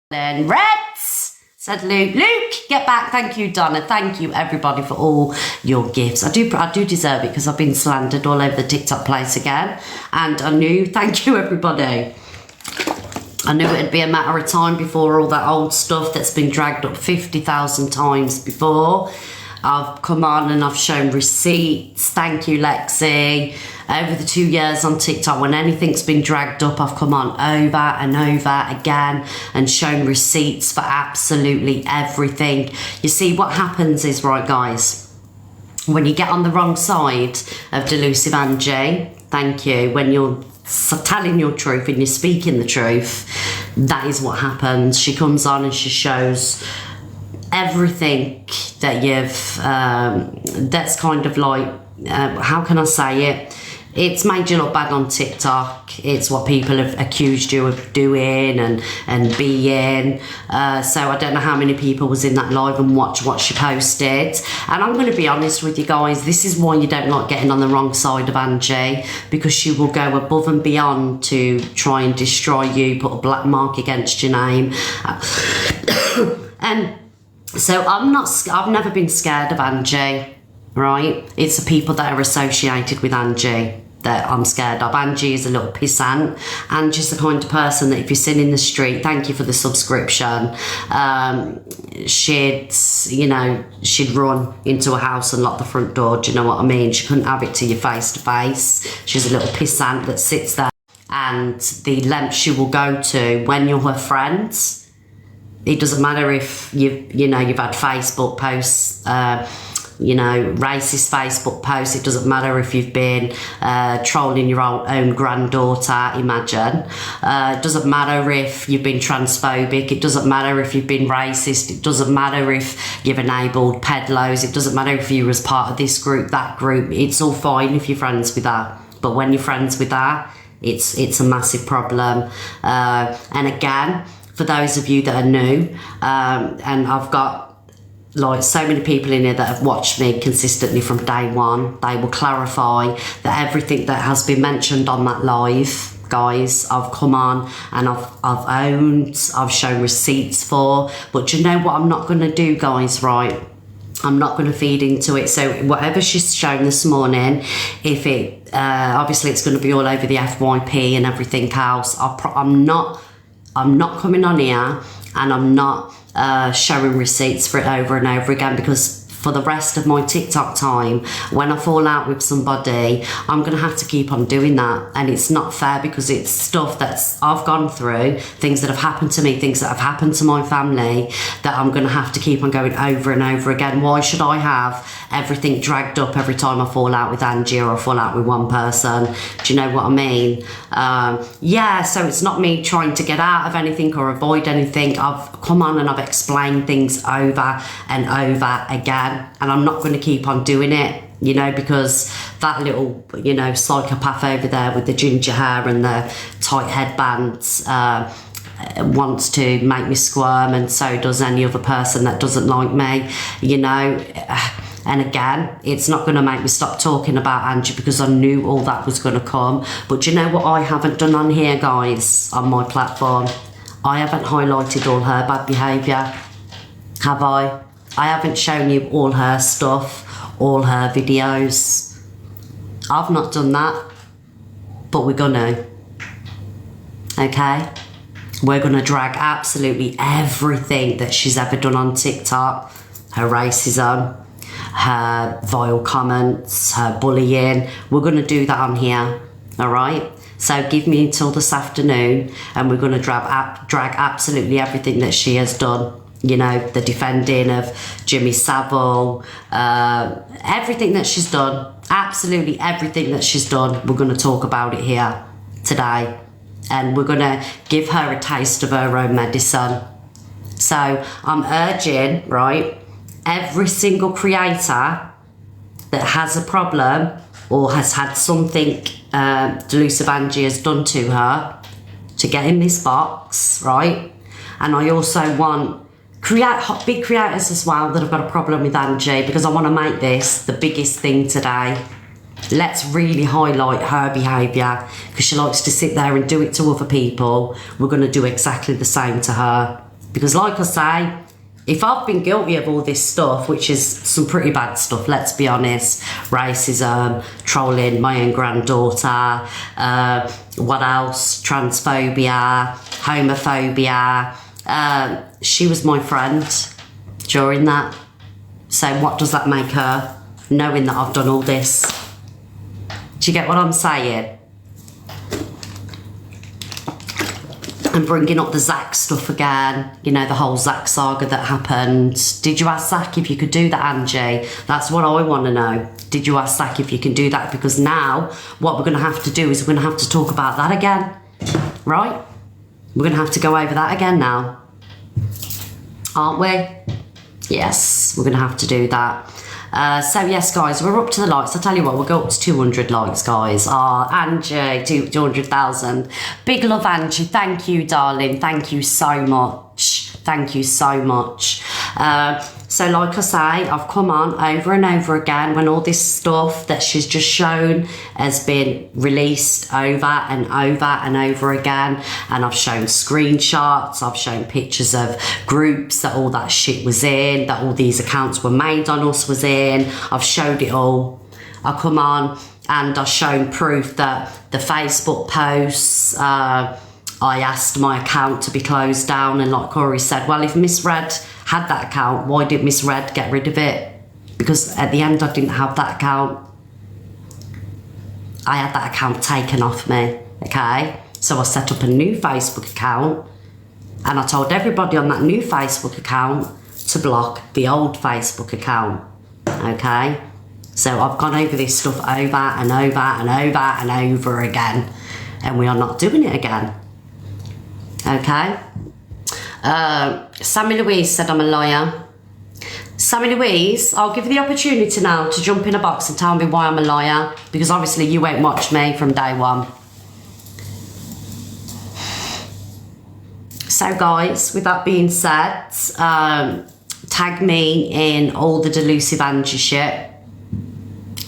Then Reds, said Luke. Luke, get back. Thank you, Donna. Thank you, everybody, for all your gifts. I do deserve it because I've been slandered all over the TikTok place again. And I knew, thank you, everybody. I knew it'd be a matter of time before all that old stuff that's been dragged up 50,000 times before. I've come on and I've shown receipts. Thank you, Lexi. Over the 2 years on TikTok, when anything's been dragged up, I've come on over and over again and shown receipts for absolutely everything. You see, what happens is, right, guys, when you get on the wrong side of Delusive Angie, thank you, when you're telling your truth and you're speaking the truth, that is what happens. She comes on and she shows everything that you've that's kind of like how can I say it, it's made you look bad on TikTok. It's what people have accused you of doing and being. So I don't know how many people was in that live and watched what she posted. And I'm going to be honest with you guys, this is why you don't like getting on the wrong side of Angie, because she will go above and beyond to try and destroy you, put a black mark against your name. And so I've never been scared of Angie, right? It's the people that are associated with Angie that I'm scared of. Angie is a little pissant. Angie's the kind of person that if you're sitting in the street, thank you for the subscription, she'd run into a house and lock the front door. Do you know what I mean? She couldn't have it to you face to face. She's a little pissant that sits there, and the length she will go to when you're her friends. It doesn't matter if you've had Facebook posts, racist Facebook posts. It doesn't matter if you've been trolling your own granddaughter, imagine. It doesn't matter if you've been transphobic. It doesn't matter if you've been racist. It doesn't matter if you've enabled peddlers. It doesn't matter if you was part of this group, that group. It's all fine if you're friends with her. But when you're friends with her, it's a massive problem. And again, for those of you that are new, andVe got like so many people in here that have watched me consistently from day one, they will clarify that everything that has been mentioned on that live, guys, I've come on and I've owned, I've shown receipts for. But you know what I'm not going to do, guys, right? I'm not going to feed into it. So whatever she's shown this morning, if it obviously it's going to be all over the FYP and everything else, I'm not coming on here and I'm not showing receipts for it over and over again, because for the rest of my TikTok time, when I fall out with somebody, I'm going to have to keep on doing that. And it's not fair, because it's stuff that I've gone through, things that have happened to me, things that have happened to my family, that I'm going to have to keep on going over and over again. Why should I have everything dragged up every time I fall out with Angie or I fall out with one person? Do you know what I mean? Yeah, so it's not me trying to get out of anything or avoid anything. I've come on and I've explained things over and over again. And I'm not going to keep on doing it, because that little, psychopath over there with the ginger hair and the tight headbands wants to make me squirm, and so does any other person that doesn't like me, And again, it's not going to make me stop talking about Angie, because I knew all that was going to come. But you know what I haven't done on here, guys, on my platform? I haven't highlighted all her bad behaviour, have I? I haven't shown you all her stuff, all her videos. I've not done that, but we're gonna. Okay? We're gonna drag absolutely everything that she's ever done on TikTok. Her racism, her vile comments, her bullying. We're gonna do that on here, all right? So give me until this afternoon and we're gonna drag absolutely everything that she has done. The defending of Jimmy Savile, everything that she's done, absolutely everything that she's done, we're going to talk about it here today. And we're going to give her a taste of her own medicine. So I'm urging, right, every single creator that has a problem or has had something Delusive Angie has done to her to get in this box, right? And I also want big creators as well that have got a problem with Angie, because I want to make this the biggest thing today. Let's really highlight her behaviour, because she likes to sit there and do it to other people. We're going to do exactly the same to her. Because like I say, if I've been guilty of all this stuff, which is some pretty bad stuff, let's be honest, racism, trolling my own granddaughter, what else, transphobia, homophobia, she was my friend during that. So what does that make her, knowing that I've done all this? Do you get what I'm saying? And bringing up the Zach stuff again, you know, the whole Zach saga that happened. Did you ask Zach if you could do that, Angie? That's what I want to know. Did you ask Zach if you can do that? Because now what we're going to have to do is we're going to have to talk about that again, right? We're going to have to go over that again now, aren't we? Yes, we're going to have to do that. So yes, guys, we're up to the likes. I tell you what, we'll go up to 200 likes, guys. Angie, 200,000. Big love, Angie. Thank you, darling. Thank you so much. Thank you so much. So like I say, I've come on over and over again when all this stuff that she's just shown has been released over and over and over again. And I've shown screenshots, I've shown pictures of groups that all that shit was in, that all these accounts were made on us was in. I've showed it all. I come on and I've shown proof that the Facebook posts, I asked my account to be closed down, and like Corey said, well, if Miss Red had that account, why did Miss Red get rid of it? Because at the end I didn't have that account. I had that account taken off me, okay? So I set up a new Facebook account and I told everybody on that new Facebook account to block the old Facebook account, okay? So I've gone over this stuff over and over and over and over again, and we are not doing it again. Okay. Sammy Louise said I'm a liar. Sammy Louise, I'll give you the opportunity now to jump in a box and tell me why I'm a liar, because obviously you won't watch me from day one. So guys, with that being said, tag me in all the delusive Angie shit.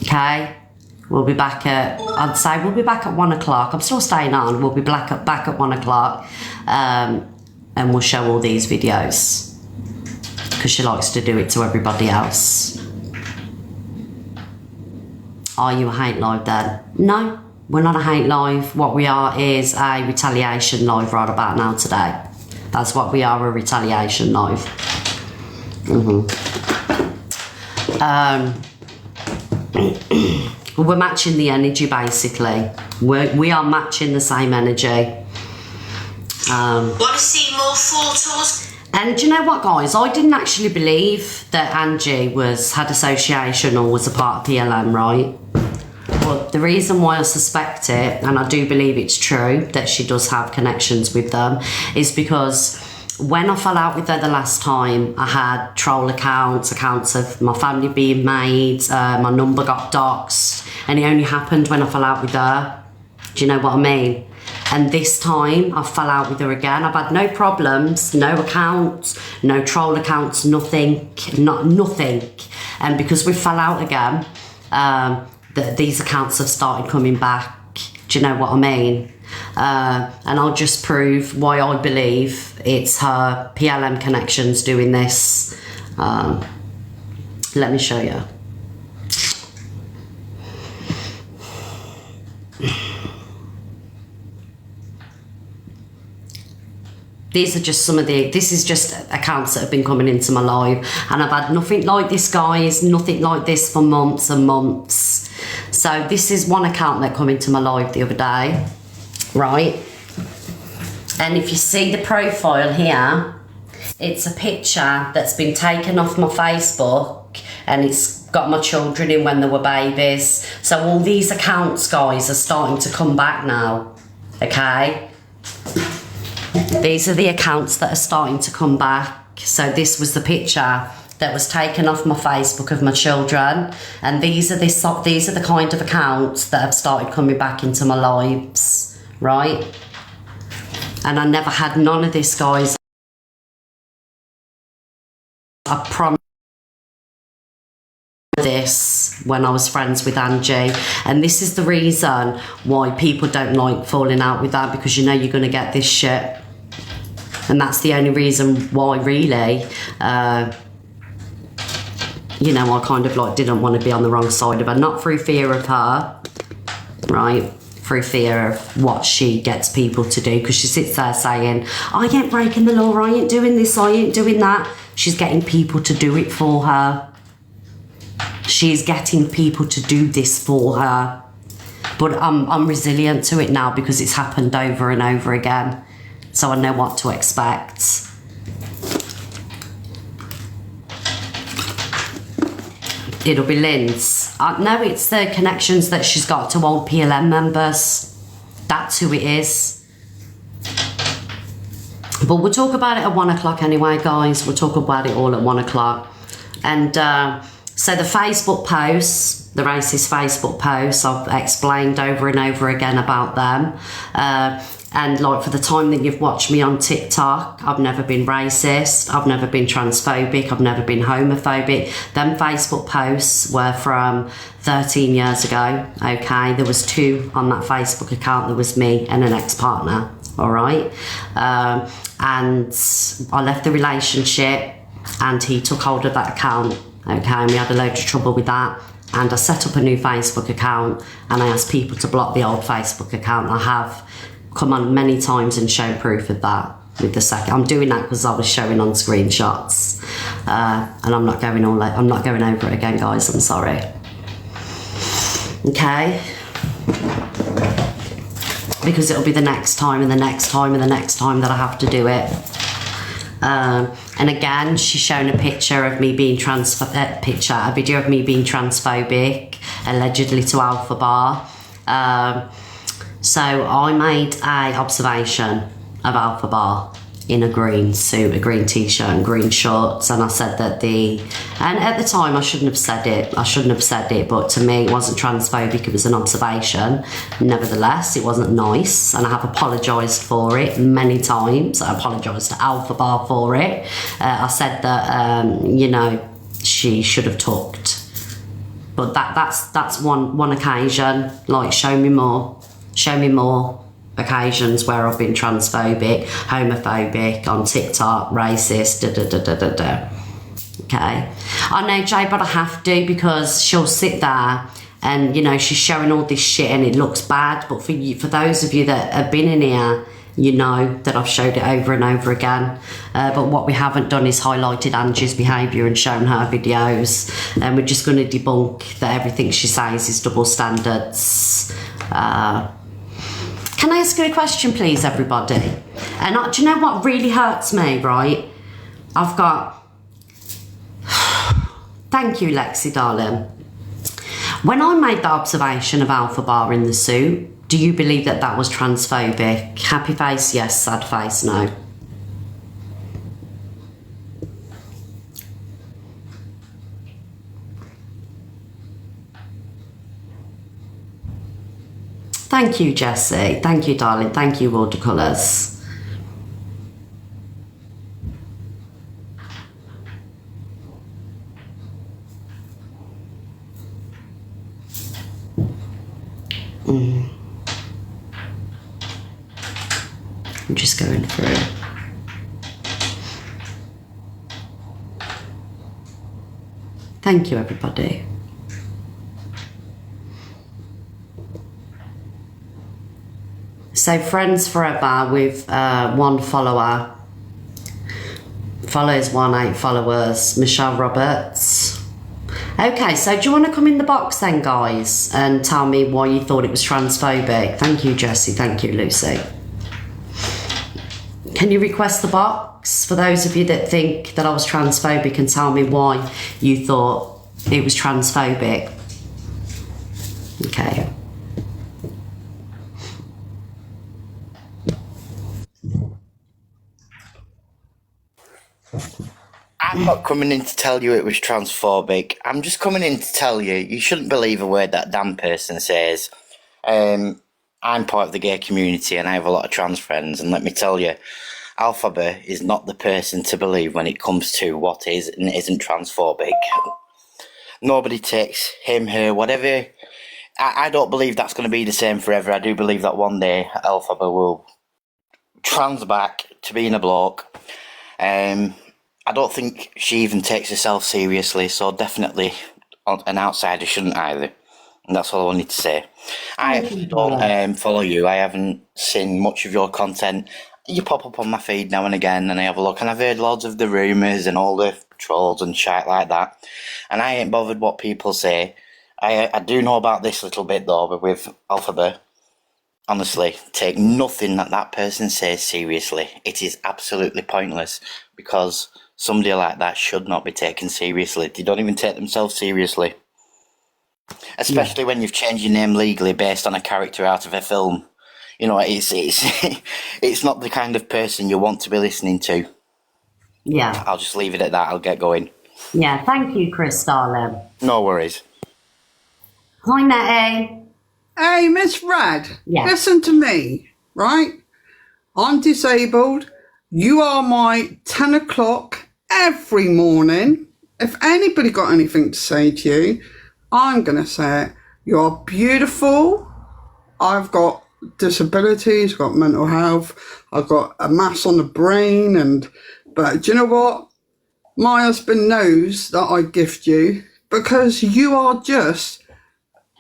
Okay. We'll be back at, I'd say we'll be back at 1 o'clock. I'm still staying on. We'll be back at 1 o'clock. And we'll show all these videos. Because she likes to do it to everybody else. Are you a hate live then? No, we're not a hate live. What we are is a retaliation live right about now today. That's what we are, a retaliation live. We're matching the energy, basically. We are matching the same energy. Want to see more photos? And do you know what, guys? I didn't actually believe that Angie had association or was a part of PLM, right? But the reason why I suspect it, and I do believe it's true that she does have connections with them, is because when I fell out with her the last time, I had troll accounts of my family being made, my number got doxed, and it only happened when I fell out with her. Do you know what I mean? And this time I fell out with her again. I've had no problems, no accounts, no troll accounts, nothing, nothing. And because we fell out again, these accounts have started coming back. Do you know what I mean? And I'll just prove why I believe it's her PLM connections doing this. Let me show you. These are just this is just accounts that have been coming into my live, and I've had nothing like this, guys, nothing like this for months and months. So this is one account that come into my live the other day, right? And if you see the profile here, it's a picture that's been taken off my Facebook, and it's got my children in when they were babies. So all these accounts, guys, are starting to come back now, okay? These are the accounts that are starting to come back. So this was the picture that was taken off my Facebook of my children, and these are the kind of accounts that have started coming back into my lives, right? And I never had none of this, guys. I promise this when I was friends with Angie, and this is the reason why people don't like falling out with her, because you know you're going to get this shit. And that's the only reason why, really, you know, I kind of like didn't want to be on the wrong side of her. Not through fear of her, right? Through fear of what she gets people to do, because she sits there saying, I ain't breaking the law, I ain't doing this, I ain't doing that. She's getting people to do it for her. She's getting people to do this for her. But I'm resilient to it now because it's happened over and over again. So I know what to expect. It'll be Lynn's. No, it's the connections that she's got to old PLM members. That's who it is. But we'll talk about it at 1 o'clock anyway, guys. We'll talk about it all at 1 o'clock. And so the Facebook posts, the racist Facebook posts, I've explained over and over again about them. And like for the time that you've watched me on TikTok, I've never been racist, I've never been transphobic, I've never been homophobic. Them Facebook posts were from 13 years ago, okay? There was 2 on that Facebook account. There was me and an ex-partner, all right? And I left the relationship and he took hold of that account, okay? And we had a load of trouble with that. And I set up a new Facebook account and I asked people to block the old Facebook account. I have come on many times and shown proof of that with the second. I'm doing that because I was showing on screenshots, and I'm not going over it again, guys. I'm sorry. Okay, because it'll be the next time and the next time and the next time that I have to do it. And again, she's shown a picture of me being a video of me being transphobic, allegedly to Alpha Bar. So I made a observation of Alpha Bar in a green suit, a green t-shirt and green shorts, and I said that and at the time I shouldn't have said it, but to me it wasn't transphobic, it was an observation. Nevertheless, it wasn't nice, and I have apologised for it many times. I apologised to Alpha Bar for it. I said that, you know, she should have talked. But that's one occasion. Like, show me more occasions where I've been transphobic, homophobic, on TikTok, racist, Okay. I know, Jay, but I have to, because she'll sit there and, you know, she's showing all this shit and it looks bad. But for those of you that have been in here, you know that I've showed it over and over again. But what we haven't done is highlighted Angie's behaviour and shown her videos. And we're just going to debunk that everything she says is double standards. Can I ask you a question, please, everybody? And do you know what really hurts me, right? I've got... Thank you, Lexi, darling. When I made the observation of Alpha Bar in the suit, do you believe that that was transphobic? Happy face, yes. Sad face, no. Thank you, Jessie. Thank you, darling. Thank you, watercolours. I'm just going through. Thank you, everybody. So Friends Forever with 1 follower. Follows 8 followers. Michelle Roberts. Okay, so do you want to come in the box then, guys, and tell me why you thought it was transphobic? Thank you, Jessie. Thank you, Lucy. Can you request the box for those of you that think that I was transphobic, and tell me why you thought it was transphobic? Okay. I'm not coming in to tell you it was transphobic. I'm just coming in to tell you you shouldn't believe a word that damn person says. I'm part of the gay community and I have a lot of trans friends, and let me tell you, Alphaba is not the person to believe when it comes to what is and isn't transphobic. Nobody takes him, her, whatever. I don't believe that's going to be the same forever. I do believe that one day Alphaba will trans back to being a bloke. I don't think she even takes herself seriously, so definitely an outsider shouldn't either. And that's all I wanted to say. I actually don't follow you. I haven't seen much of your content. You pop up on my feed now and again, and I have a look, and I've heard loads of the rumours and all the trolls and shit like that. And I ain't bothered what people say. I do know about this little bit, though, but with Alphabet. Honestly, take nothing that person says seriously. It is absolutely pointless, because somebody like that should not be taken seriously. They don't even take themselves seriously. Especially when you've changed your name legally based on a character out of a film. You know, it's it's not the kind of person you want to be listening to. Yeah. I'll just leave it at that. I'll get going. Yeah, thank you, Chris, darling. No worries. Hi, Nettie. Hey, Miss Rad, Yeah. listen to me, right? I'm disabled. You are my 10 o'clock every morning. If anybody got anything to say to you, I'm going to say it. You're beautiful. I've got disabilities, I've got mental health, I've got a mass on the brain, but do you know what? My husband knows that I gift you, because you are just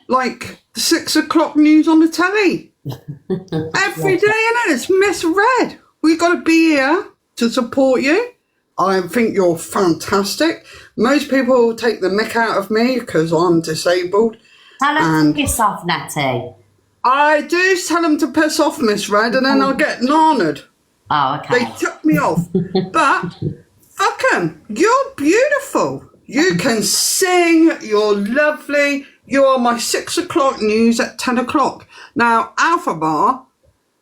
like the 6 o'clock news on the telly. Every day, and it's misread. We got to be here to support you. I think you're fantastic. Most people take the mick out of me because I'm disabled. Tell her to piss off, Nettie. I do tell them to piss off, Miss Red, and then I get narnered. Oh, okay. They took me off. But fuck 'em. You're beautiful. You can sing. You're lovely. You are my 6 o'clock news at 10 o'clock. Now, Alpha Bar,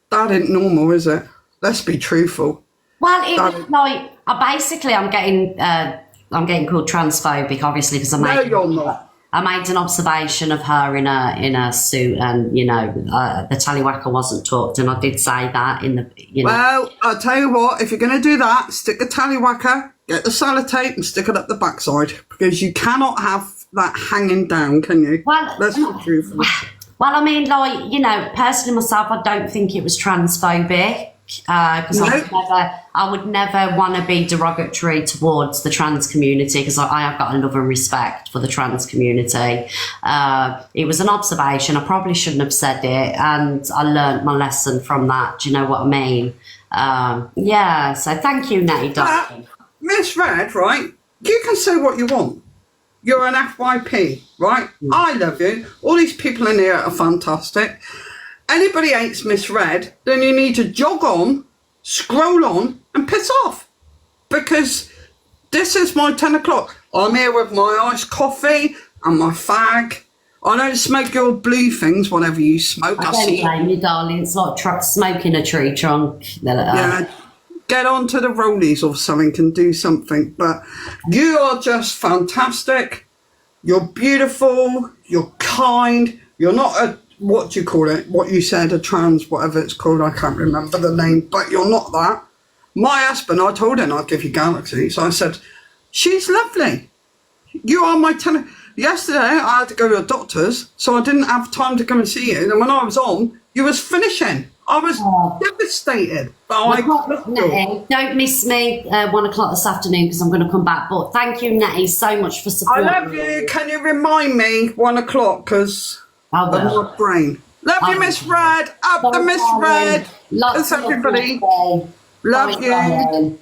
that ain't normal, is it? Let's be truthful. Well, it was like, I'm getting called transphobic, obviously, because No, you're not. I made an observation of her in a suit, and, you know, the tallywhacker wasn't tucked, and I did say that in the, you know. Well, I'll tell you what, if you're going to do that, stick a tallywhacker, get the sellotape and stick it up the backside, because you cannot have that hanging down, can you? Well, let's be truthful. Well, I mean, like, you know, personally myself, I don't think it was transphobic, because I would never want to be derogatory towards the trans community, because I have got a love and respect for the trans community. It was an observation. I probably shouldn't have said it, and I learnt my lesson from that. Do you know what I mean? Yeah, so thank you, Nettie darling. Miss Red, right, you can say what you want. You're an FYP, right? I love you. All these people in here are fantastic. Anybody hates Miss Red, then you need to jog on, scroll on, and piss off. Because this is my 10 o'clock. I'm here with my iced coffee and my fag. I don't smoke your blue things, whatever you smoke. I don't blame you, darling. It's like smoking a tree trunk. Yeah, get onto the rollies or something and do something. But you are just fantastic. You're beautiful. You're kind. You're not a, what do you call it? What you said, a trans, whatever it's called. I can't remember the name, but you're not that. My husband, I told him I'd give you Galaxy. So I said, she's lovely. You are my Yesterday, I had to go to a doctor's, so I didn't have time to come and see you. And when I was on, you was finishing. I was devastated. But Nettie, don't miss me 1 o'clock this afternoon, because I'm going to come back. But thank you, Nettie, so much for supporting me. I love you. Can you remind me 1 o'clock, because of my brain. Love you, Miss Red. Up the Miss Red. Thanks, everybody. Love you.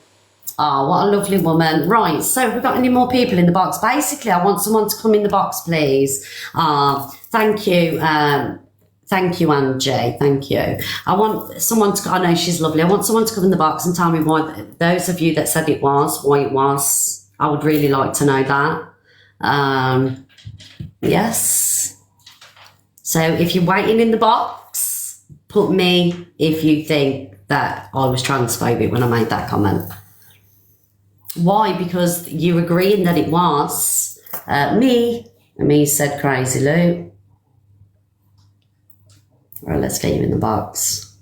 Oh, what a lovely woman. Right, so have we got any more people in the box? Basically, I want someone to come in the box, please. Thank you. Thank you, Angie. Thank you. I want someone to, I know she's lovely. I want someone to come in the box and tell me why, those of you that said it was, why it was. I would really like to know that. Yes. So if you're waiting in the box, put me if you think that I was transphobic when I made that comment. Why? Because you're agreeing that it was. Me said Crazy Lou. Right, let's get you in the box.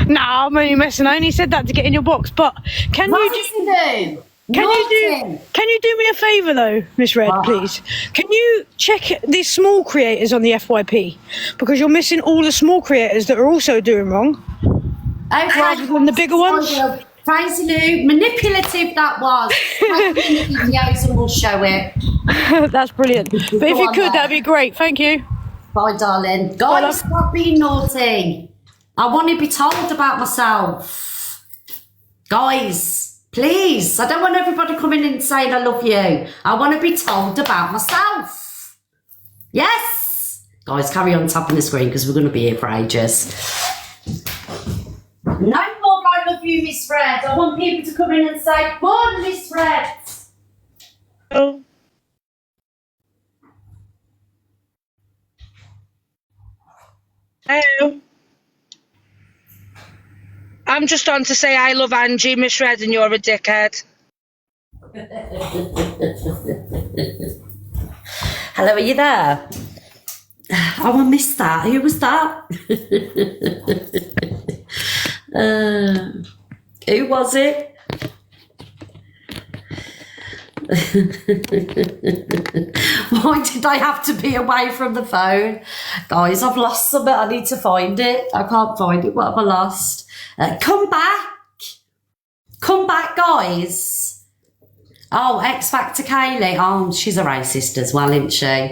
No, I'm only messing. I only said that to get in your box, but can you Crazy Lou! Can you do me a favour though, Miss Red, please? Can you check these small creators on the FYP, because you're missing all the small creators that are also doing wrong, rather than the bigger ones. Crazy Lou, manipulative that was. Videos and we'll show it. That's brilliant. But if you could, that'd be great. Thank you. Bye, darling. Guys, stop being naughty. I want to be told about myself. Guys, please. I don't want everybody coming in and saying I love you. I want to be told about myself. Yes. Guys, carry on tapping the screen because we're going to be here for ages. No more I love you, Miss Red. I want people to come in and say, "Good, Miss Red." Oh. Hello. I'm just on to say I love Angie, Miss Red, and you're a dickhead. Hello, are you there? Oh, I missed that. Who was that? Who was it? Why did I have to be away from the phone? Guys, I've lost something. I need to find it. I can't find it. What have I lost? Come back. Come back, guys. Oh, X Factor Kaylee. Oh, she's a racist as well, isn't she?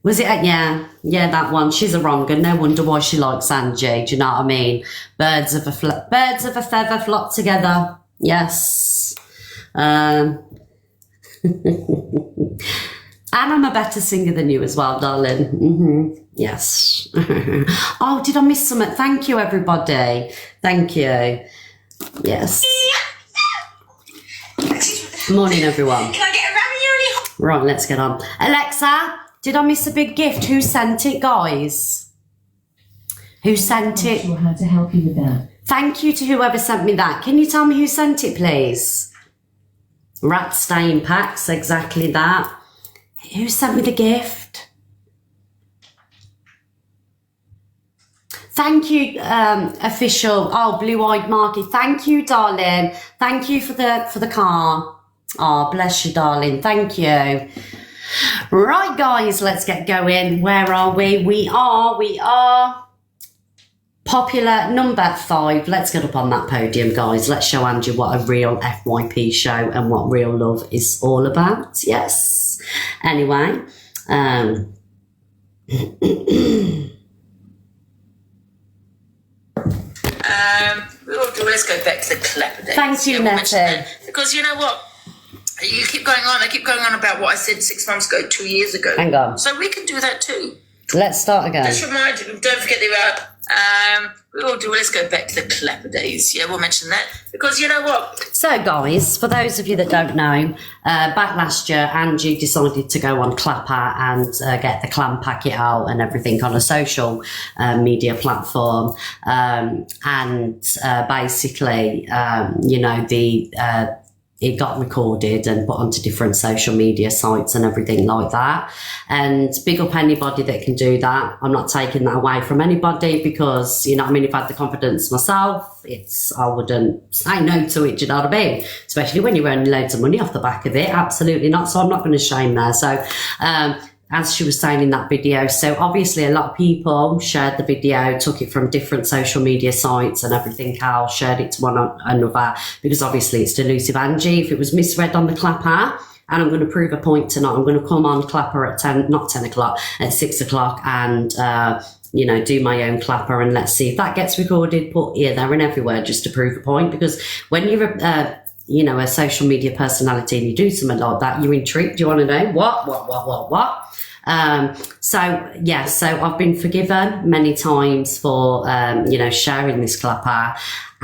Was it? Yeah, that one. She's a wrong one. No wonder why she likes Angie. Do you know what I mean? Birds of a feather flock together. Yes. And I'm a better singer than you as well, darling. Yes. Oh, did I miss something? Thank you, everybody. Thank you. Yes. Morning, everyone. Can I get a ravioli? Right, let's get on. Alexa, did I miss a big gift? Who sent it, guys? Who sent it? I'm not sure how to help you with that. Thank you to whoever sent me that. Can you tell me who sent it, please? Rat stain packs, exactly that. Who sent me the gift? Thank you, official. Oh, blue-eyed Marky. Thank you, darling. Thank you for the car. Oh, bless you, darling. Thank you. Right, guys, let's get going. Where are we? We are popular number 5. Let's get up on that podium, guys. Let's show Angie what a real FYP show and what real love is all about. Yes. Anyway, Let's go back to the clapper days. Thank you, Nettie. Because you know what? You keep going on. I keep going on about what I said 6 months ago, 2 years ago. Hang on. So we can do that too. Let's start again. Just remind you, don't forget the let's go back to the clapper days. Yeah, we'll mention that. Because you know what? So, guys, for those of you that don't know, back last year, Angie decided to go on Clapper and get the clam packet out and everything on a social media platform. Basically, it got recorded and put onto different social media sites and everything like that. And big up anybody that can do that. I'm not taking that away from anybody because, you know what I mean, if I had the confidence myself, I wouldn't say no to it, do you know what I mean? Especially when you're earning loads of money off the back of it. Absolutely not. So I'm not going to shame there. So, as she was saying in that video, so obviously a lot of people shared the video, took it from different social media sites and everything else, shared it to one another, because obviously it's delusive Angie. If it was misread on the Clapper, and I'm going to prove a point tonight, I'm going to come on Clapper at 10 o'clock, at 6 o'clock and, do my own Clapper, and let's see if that gets recorded, put here, there and everywhere just to prove a point, because when you're a social media personality and you do something like that, you're intrigued. You want to know what? So I've been forgiven many times for, sharing this Clapper.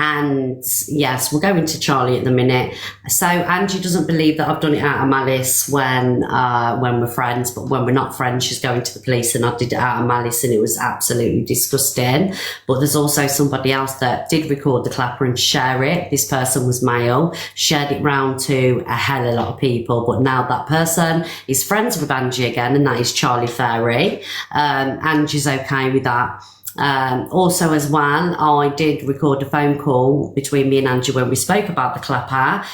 And yes, we'll go into Charlie at the minute. So Angie doesn't believe that I've done it out of malice when we're friends, but when we're not friends, she's going to the police, and I did it out of malice and it was absolutely disgusting. But there's also somebody else that did record the Clapper and share it. This person was male, shared it round to a hell of a lot of people, but now that person is friends with Angie again, and that is Charlie Fairy. Angie's okay with that. Also, as well, I did record a phone call between me and Angie when we spoke about the clapper,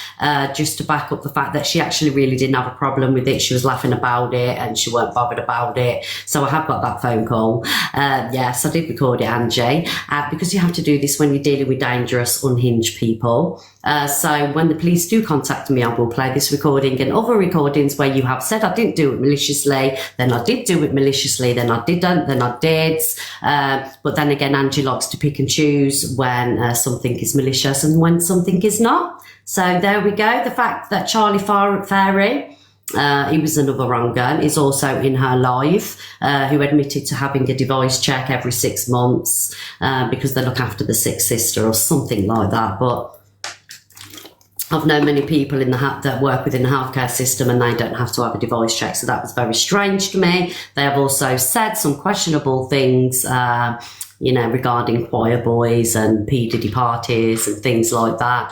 just to back up the fact that she actually really didn't have a problem with it. She was laughing about it and she weren't bothered about it. So I have got that phone call. Yes, I did record it, Angie, because you have to do this when you're dealing with dangerous, unhinged people. So when the police do contact me, I will play this recording and other recordings where you have said I didn't do it maliciously, then I did do it maliciously, then I didn't, then I did. But then again, Angie likes to pick and choose when something is malicious and when something is not. So there we go. The fact that Charlie Fairy, he was another wrong gun, is also in her live, who admitted to having a device check every 6 months because they look after the sick sister or something like that. But I've known many people in that work within the healthcare system and they don't have to have a device check. So that was very strange to me. They have also said some questionable things, regarding choir boys and P. Diddy parties and things like that.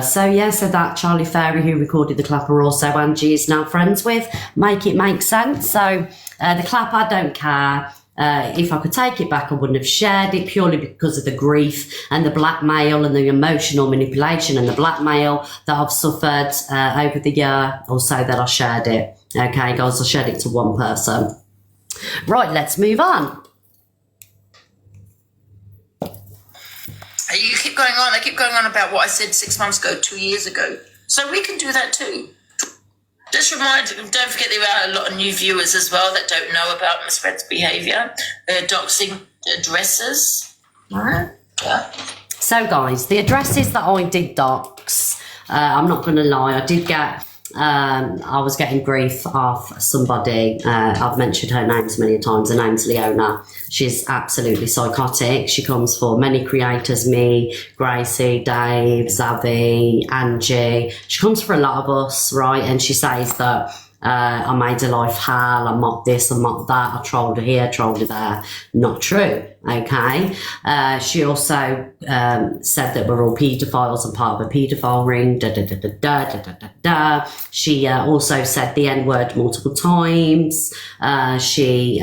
So that Charlie Fairy, who recorded the clapper, also Angie is now friends with. Make it make sense. So the clapper, I don't care. If I could take it back, I wouldn't have shared it purely because of the grief and the blackmail and the emotional manipulation and the blackmail that I've suffered over the year or so that I shared it. Okay, guys, I shared it to one person. Right, let's move on. You keep going on. They keep going on about what I said 6 months ago, 2 years ago. So we can do that too. Just don't forget there are a lot of new viewers as well that don't know about Miss Red's behaviour. Doxing addresses. Yeah. So, guys, the addresses that I did dox, I'm not going to lie, I did get, I was getting grief off somebody. I've mentioned her names many times. Her name's Leona. She's absolutely psychotic. She comes for many creators, me, Gracie, Dave, Zavi, Angie. She comes for a lot of us, right? And she says that I made her life hell, I mocked this, I mocked that, I trolled her here, trolled her there. Not true, okay? She also said that we're all paedophiles and part of a paedophile ring, She also said the N-word multiple times. She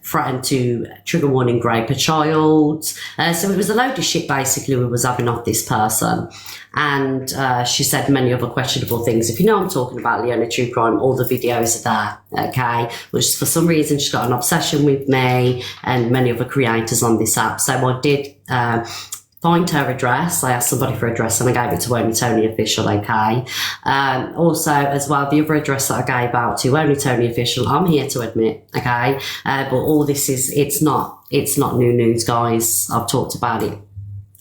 threatened to trigger warning rape a child. So it was a load of shit basically we was having off this person. And she said many other questionable things. If you know I'm talking about Leona True Crime, all the videos are there, okay? Which for some reason she's got an obsession with me and many other creators on this app. So I did find her address. I asked somebody for address and I gave it to Only Tony Official, okay? Also, as well, the other address that I gave out to Only Tony Official, I'm here to admit, okay? But all this it's not new news, guys. I've talked about it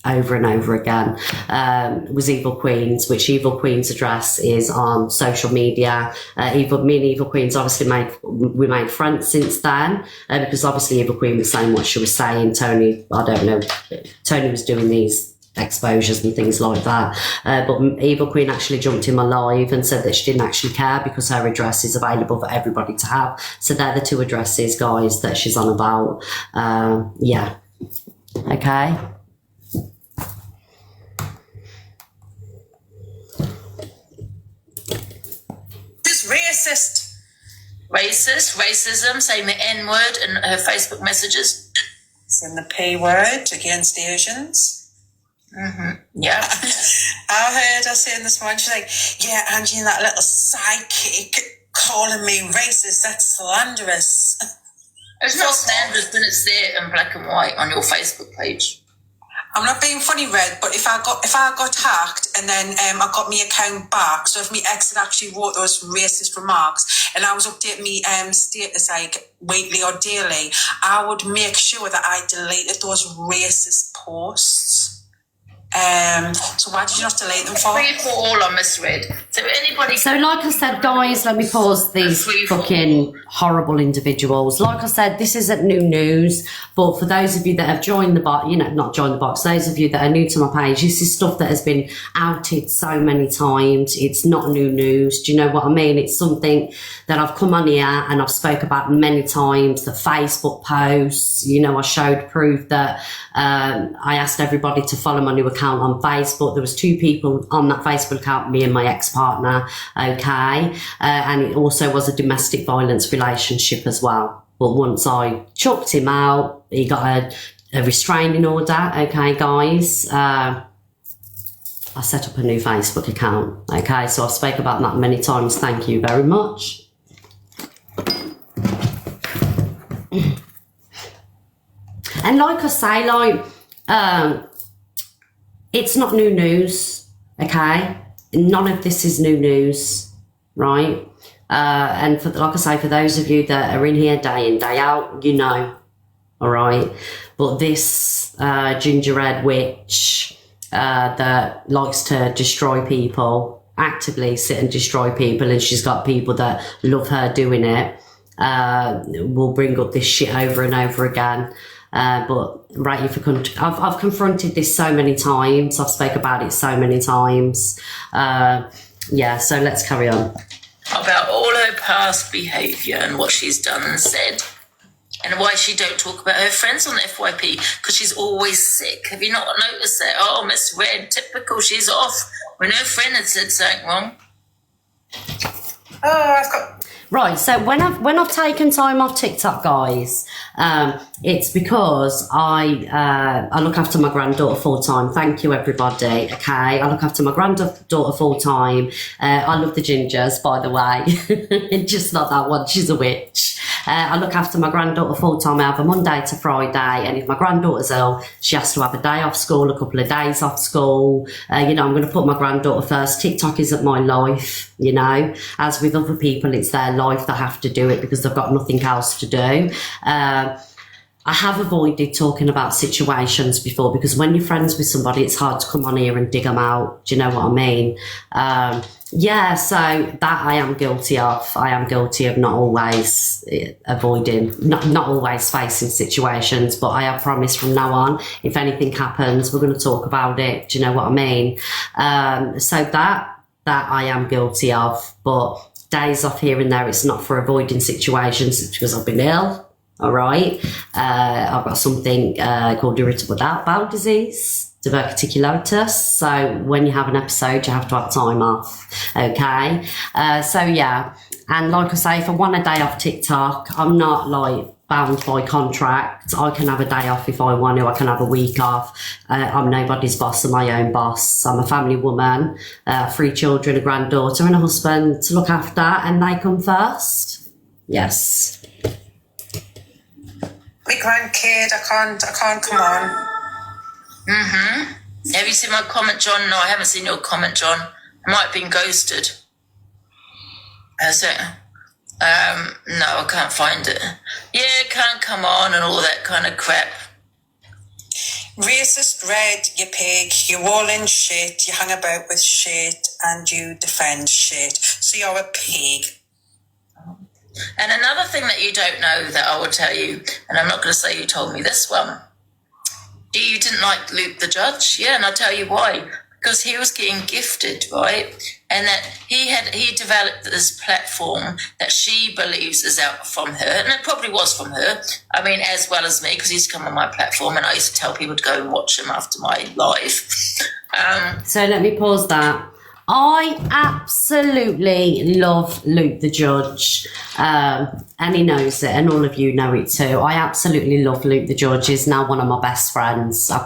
over and over again. Was Evil Queens, which Evil Queen's address is on social media. Me and Evil Queen's obviously made friends since then, because obviously Evil Queen was saying what she was saying. Tony, I don't know, Tony was doing these exposures and things like that. But Evil Queen actually jumped in my live and said that she didn't actually care because her address is available for everybody to have. So they're the two addresses, guys, that she's on about. Yeah. Okay. Racism, saying the N-word in her Facebook messages. Saying the P word against Asians. Mm-hmm. Yeah. I heard her saying this morning, she's like, yeah, Angie and that little sidekick calling me racist, that's slanderous. It's not slanderous when it's there in black and white on your Facebook page. I'm not being funny, Red, but if I got hacked and then I got my account back, so if my ex had actually wrote those racist remarks and I was updating me status like weekly or daily, I would make sure that I deleted those racist posts. So why did you not delete them for? Free for all are misread. So anybody. So like I said, guys, let me pause these fucking horrible individuals. Like I said, this isn't new news, but for those of you that have joined the box, not joined the box, those of you that are new to my page, this is stuff that has been outed so many times. It's not new news. Do you know what I mean? It's something that I've come on here and I've spoke about many times. The Facebook posts, I showed proof that I asked everybody to follow my new account on Facebook. There was 2 people on that Facebook account, me and my ex-partner, okay? And it also was a domestic violence relationship as well. But once I chucked him out, he got a restraining order, okay, guys. I set up a new Facebook account, okay, so I've spoke about that many times. Thank you very much. And like I say, like, it's not new news, okay? None of this is new news, right? And for, like I say, for those of you that are in here day in, day out, you know, all right? But this gingerbread witch that likes to destroy people, actively sit and destroy people, and she's got people that love her doing it, will bring up this shit over and over again. But right, if I've confronted this so many times, I've spoke about it so many times. Yeah, so let's carry on. About all her past behaviour and what she's done and said, and why she don't talk about her friends on the FYP, because she's always sick. Have you not noticed that? Oh, Miss Red, typical, she's off when her friend had said something wrong. Oh, I've got... Right, so when I've taken time off TikTok, guys, it's because I look after my granddaughter full time. Thank you, everybody. Okay, I look after my granddaughter full time. I love the gingers, by the way. Just not that one. She's a witch. I look after my granddaughter full time. I have a Monday to Friday, and if my granddaughter's ill, she has to have a day off school, a couple of days off school. You know, I'm going to put my granddaughter first. TikTok isn't my life, you know. As with other people, it's their life. They have to do it because they've got nothing else to do. I have avoided talking about situations before, because when you're friends with somebody, it's hard to come on here and dig them out. Do you know what I mean? Yeah, so that I am guilty of. I am guilty of not always avoiding, not always facing situations, but I have promised from now on, if anything happens, we're going to talk about it. Do you know what I mean? So that I am guilty of, but days off here and there, it's not for avoiding situations, it's because I've been ill. All right. I've got something called irritable bowel disease, diverticulitis. So when you have an episode, you have to have time off. Okay. So yeah. And like I say, if I want a day off TikTok, I'm not like bound by contract. I can have a day off if I want to. I can have a week off. I'm nobody's boss. I'm my own boss. I'm a family woman, 3 children, a granddaughter and a husband to look after, and they come first. Yes. My grandkid, I can't come on. Mm-hmm. Have you seen my comment, John? No, I haven't seen your comment, John. I might have been ghosted. Has it? No, I can't find it. Yeah, can't come on and all that kind of crap. Racist Red, you pig, you're all in shit, you hang about with shit and you defend shit. So you're a pig. And another thing that you don't know that I will tell you, and I'm not going to say you told me this one, you didn't like Luke the Judge? Yeah, and I'll tell you why. Because he was getting gifted, right? And that he developed this platform that she believes is out from her, and it probably was from her. I mean, as well as me, because he's come on my platform, and I used to tell people to go and watch him after my live. So let me pause that. I absolutely love Luke the Judge, and he knows it, and all of you know it too. I absolutely love Luke the Judge. He's now one of my best friends. I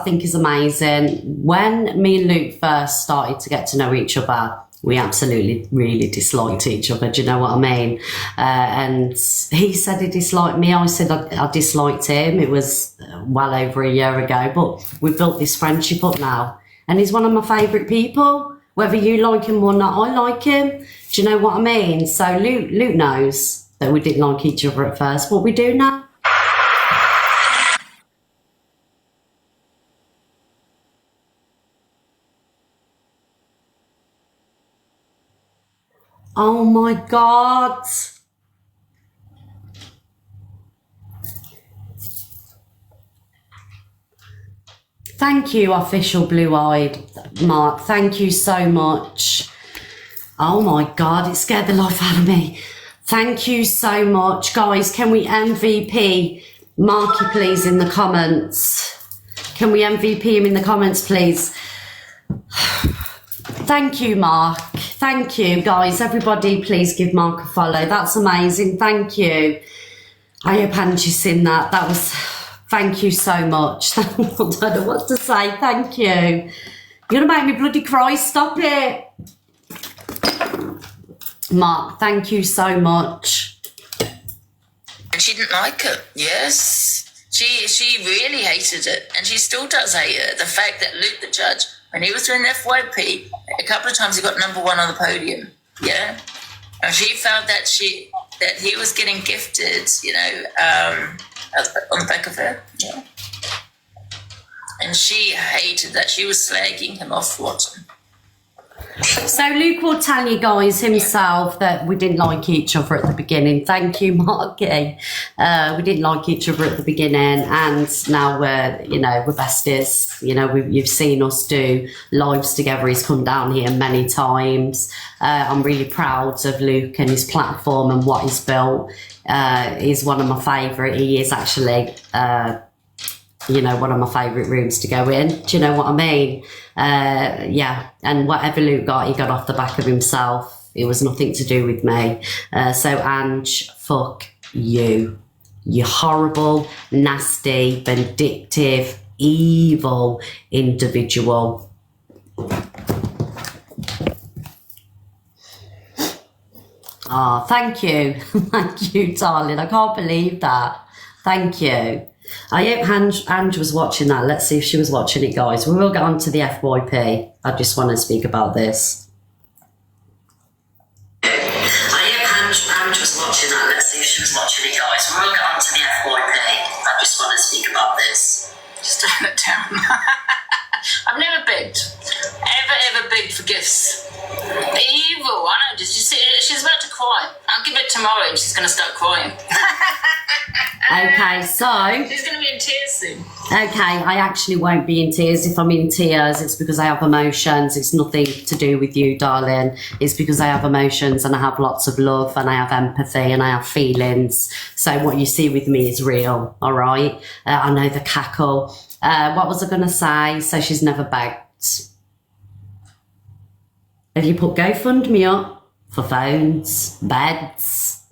think he's amazing. When me and Luke first started to get to know each other, we absolutely really disliked each other. Do you know what I mean? And he said he disliked me. I said I disliked him. It was well over a year ago, but we've built this friendship up now. And he's one of my favourite people. Whether you like him or not, I like him. Do you know what I mean? So Luke knows that we didn't like each other at first, but we do now. Oh my God. Thank you, official blue-eyed Mark. Thank you so much. Oh my God, it scared the life out of me. Thank you so much. Guys, can we MVP Marky, please, in the comments? Can we MVP him in the comments, please? Thank you, Mark. Thank you, guys. Everybody, please give Mark a follow. That's amazing. Thank you. I hope Angie's seen that. That was, thank you so much. I don't know what to say. Thank you. You're going to make me bloody cry. Stop it. Mark, thank you so much. And she didn't like it. Yes. She really hated it. And she still does hate it. The fact that Luke, the judge, when he was doing FYP, a couple of times he got number one on the podium. Yeah. And she felt that he was getting gifted, you know, on the back of her. Yeah. And she hated that. She was slagging him off watching. So Luke will tell you guys himself that we didn't like each other at the beginning. Thank you, Marky. We didn't like each other at the beginning, and now we're besties. You know, you've seen us do lives together. He's come down here many times. I'm really proud of Luke and his platform and what he's built. He's one of my favourite. He is actually, one of my favourite rooms to go in. Do you know what I mean? Yeah, and whatever Luke got, he got off the back of himself. It was nothing to do with me. So Ange, fuck you. You horrible, nasty, vindictive, evil individual. Oh, thank you. Thank you, darling. I can't believe that. Thank you. I hope Ange was watching that. Let's see if she was watching it, guys. We will get on to the FYP. I just want to speak about this. I hope Ange was watching that. Let's see if she was watching it, guys. We will get on to the FYP. I just want to speak about this. Just turn it down. I've never begged. Ever begged for gifts. Evil. I know. Did you see? She's about to cry. I'll give it tomorrow and she's going to start crying. Okay, so... She's going to be in tears soon. Okay, I actually won't be in tears. If I'm in tears, it's because I have emotions. It's nothing to do with you, darling. It's because I have emotions and I have lots of love and I have empathy and I have feelings. So what you see with me is real, all right? I know the cackle. What was I going to say? So she's never begged. Have you put GoFundMe up for phones, beds?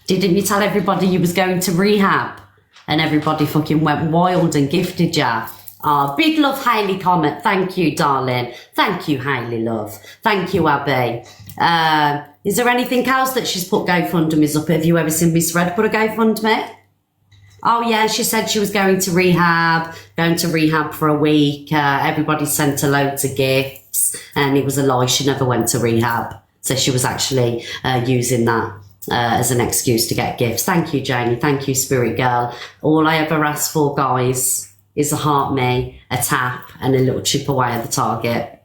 Didn't you tell everybody you was going to rehab? And everybody fucking went wild and gifted ya. Oh, big love, Hayley Comet. Thank you, darling. Thank you, Hayley, love. Thank you, Abby. Is there anything else that she's put GoFundMe's up? Have you ever seen Miss Red put a GoFundMe? Oh, yeah, she said she was going to rehab for a week. Everybody sent her loads of gifts. And it was a lie. She never went to rehab. So she was actually using that as an excuse to get gifts. Thank you, Janie. Thank you, Spirit Girl. All I ever ask for, guys, is a heart me, a tap, and a little chip away at the target.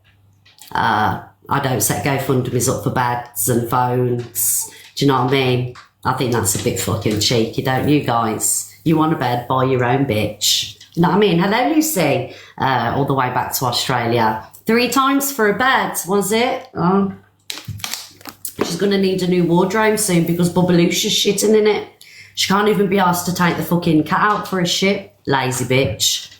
I don't set GoFundMe's up for beds and phones. Do you know what I mean? I think that's a bit fucking cheeky, don't you, guys? You want a bed, buy your own, bitch. You know what I mean? Hello, Lucy. All the way back to Australia. 3 times for a bed, was it? Oh. She's going to need a new wardrobe soon because Bubbaloosh is shitting in it. She can't even be asked to take the fucking cat out for a shit. Lazy bitch.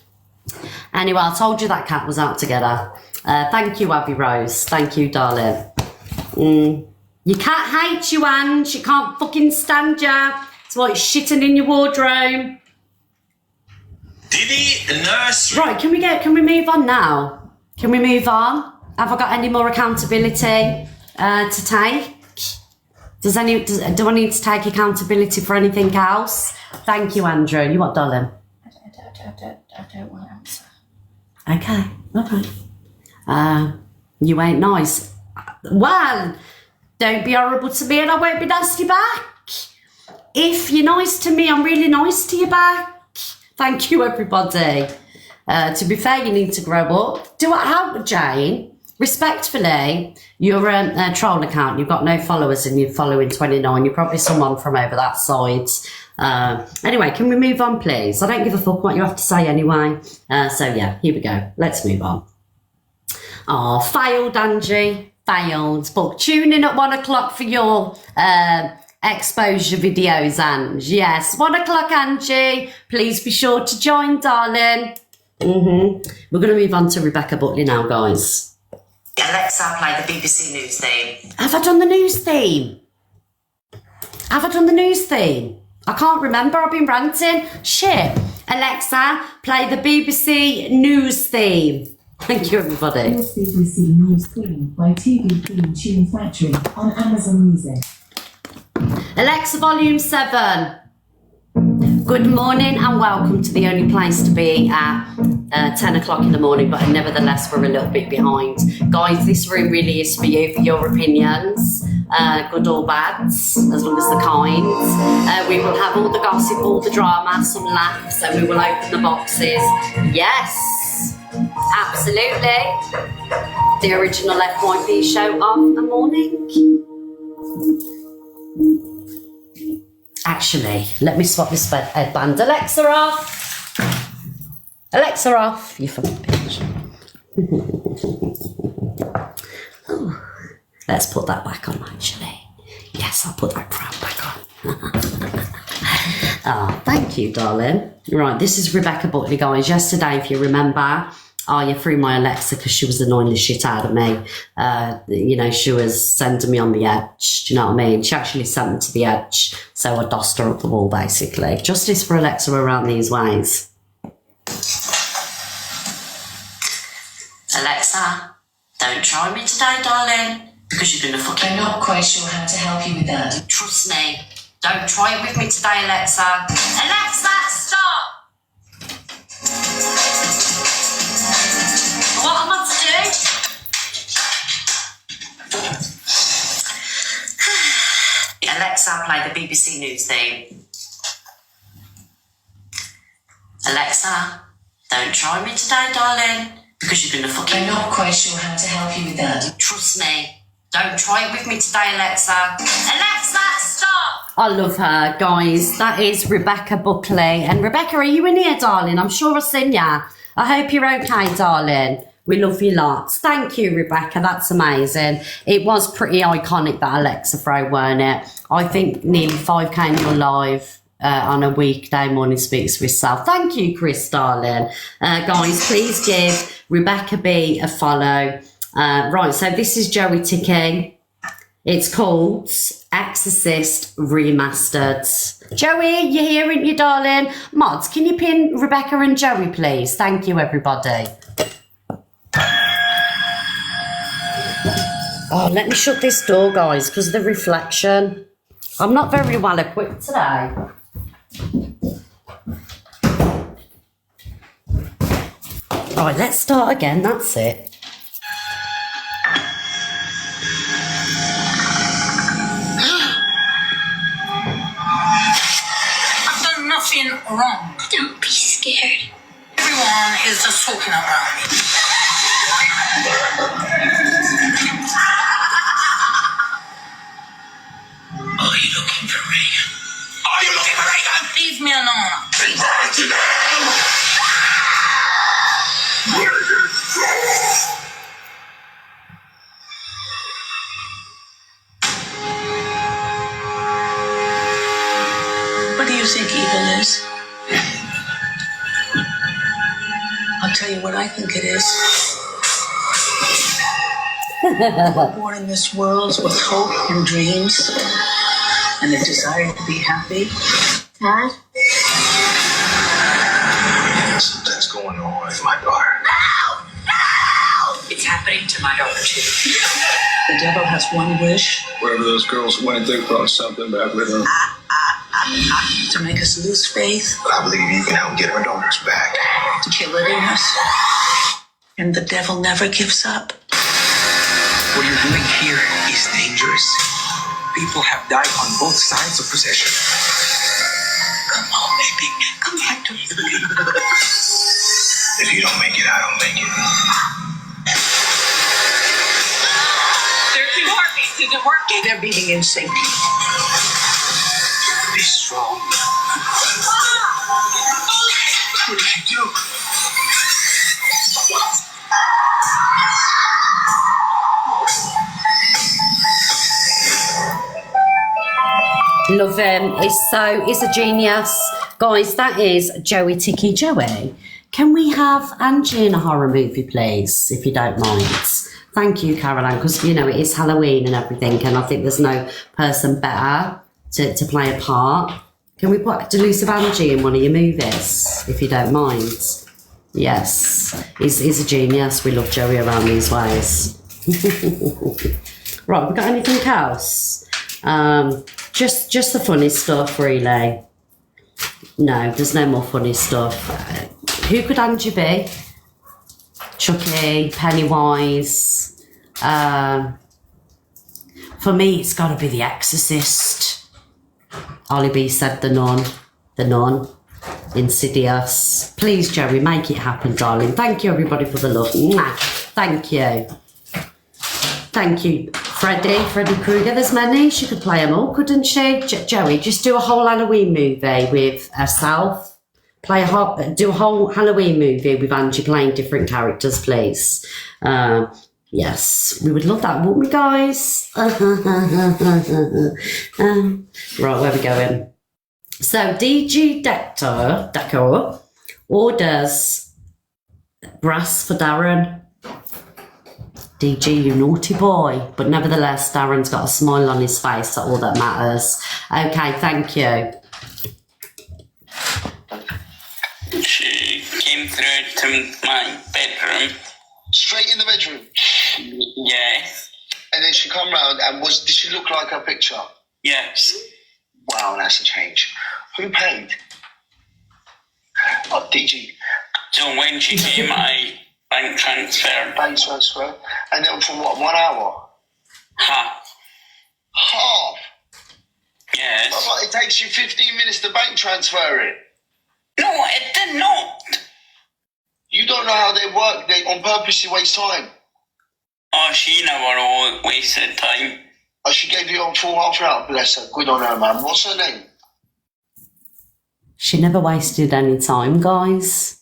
Anyway, I told you that cat was out together. Thank you, Abby Rose. Thank you, darling. Your cat hates you, Ange. She can't fucking stand you. That's why it's shitting in your wardrobe. Diddy nurse. Right, can we move on now? Can we move on? Have I got any more accountability to take? Do I need to take accountability for anything else? Thank you, Andrew. You what, darling? I don't want to answer. Okay. You ain't nice. Well, don't be horrible to me and I won't be nasty back. If you're nice to me, I'm really nice to you back. Thank you, everybody. To be fair, you need to grow up. Do it out, Jane. Respectfully, you're a troll account. You've got no followers and you're following 29. You're probably someone from over that side. Anyway, can we move on, please? I don't give a fuck what you have to say anyway. So, yeah, here we go. Let's move on. Oh, failed, Angie. Failed. But tune in at 1 o'clock for your exposure videos, Ange. Yes, 1 o'clock, Angie. Please be sure to join, darling. We're going to move on to Rebecca Butley now, guys. Alexa, play the BBC News theme. Have I done the news theme? I can't remember. I've been ranting. Shit. Alexa, play the BBC News theme. Thank you, everybody. Here's BBC News theme by TV Theme Tune Factory on Amazon Music. Alexa, volume 7. Good morning and welcome to the only place to be at 10 o'clock in the morning, but nevertheless we're a little bit behind. Guys, this room really is for you, for your opinions, good or bad, as long as they're kind. We will have all the gossip, all the drama, some laughs, and we will open the boxes. Yes, absolutely. The original FYP show of the morning. Actually, let me swap this headband. Alexa off! Alexa off, you fucking bitch. Oh, let's put that back on, actually. Yes, I'll put that crown back on. Oh, thank you, darling. Right, this is Rebecca Buckley, guys. Yesterday, if you remember, you threw my Alexa because she was annoying the shit out of me. You know, she was sending me on the edge. Do you know what I mean? She actually sent me to the edge. So I dossed her up the wall, basically. Justice for Alexa around these ways. Alexa, don't try me today, darling, because you're gonna fucking... I'm not quite sure how to help you with that. Trust me. Don't try it with me today, Alexa. Alexa, stop! What am I to do? Alexa, play the BBC News theme. Alexa, don't try me today, darling, because you're gonna fucking... I'm not quite sure how to help you with that. Trust me. Don't try it with me today, Alexa. Alexa, stop! I love her, guys. That is Rebecca Buckley. And Rebecca, are you in here, darling? I'm sure I've seen ya. I hope you're okay, darling. We love you lots. Thank you, Rebecca. That's amazing. It was pretty iconic, that Alexa throw, weren't it? I think nearly 5K in your live on a weekday morning speaks for itself. Thank you, Chris, darling. Guys, please give Rebecca B a follow. Right, so this is Joey Ticking. It's called Exorcist Remastered. Joey, you here, aren't you, darling? Mods, can you pin Rebecca and Joey, please? Thank you, everybody. Oh, let me shut this door, guys, because of the reflection. I'm not very well equipped today. Right, let's start again. That's it. I've done nothing wrong. Don't be scared. Everyone is just talking around me. Are you looking for Reagan? Are you looking for Reagan? Leave me alone. What do you think evil is? I'll tell you what I think it is. We're born in this world with hope and dreams and a desire to be happy. Huh? Something's going on with my daughter. No! It's happening to my daughter too. The devil has one wish. Wherever those girls went, they brought something back with them. To make us lose faith. But I believe you can help get our daughters back. To kill it in us. And the devil never gives up. What you're doing here is dangerous. People have died on both sides of possession. Come on, baby. Come back to me. If you don't make it, I don't make it. There are 2 heartbeats. Is it working? They're beating in sync. Be strong. What did you do? Love him. He's a genius. Guys, that is Joey Ticky Joey. Can we have Angie in a horror movie, please, if you don't mind? Thank you, Caroline, because, you know, it is Halloween and everything, and I think there's no person better to play a part. Can we put Delusive Angie in one of your movies, if you don't mind? Yes, he's a genius. We love Joey around these ways. Right, we got anything else? Just the funny stuff, really. No, there's no more funny stuff. Who could Angie be? Chucky, Pennywise. For me, it's got to be The Exorcist. Ollie B said The Nun. The Nun. Insidious. Please, Jerry, make it happen, darling. Thank you, everybody, for the love. Mwah. Thank you. Thank you, Freddy Krueger. There's many. She could play them all, couldn't she? Joey, just do a whole Halloween movie with herself. Do a whole Halloween movie with Angie playing different characters, please. Yes, we would love that, wouldn't we, guys? Right, where are we going? So, DG Decor orders brass for Darren. DG, you naughty boy. But nevertheless, Darren's got a smile on his face, that's all that matters. Okay, thank you. She came through to my bedroom. Straight in the bedroom. Yeah. And then she come round and did she look like her picture? Yes. Wow, that's a change. Who paid? Oh, DG. So when she came, I bank transferred. Bank transfer. And then for what, 1 hour? Half. Half? Yes. But it takes you 15 minutes to bank transfer it. No, it did not. You don't know how they work. They on purposely waste time. Oh, she never wasted time. Oh, she gave you a full half an hour. Bless her. Good on her, man. What's her name? She never wasted any time, guys.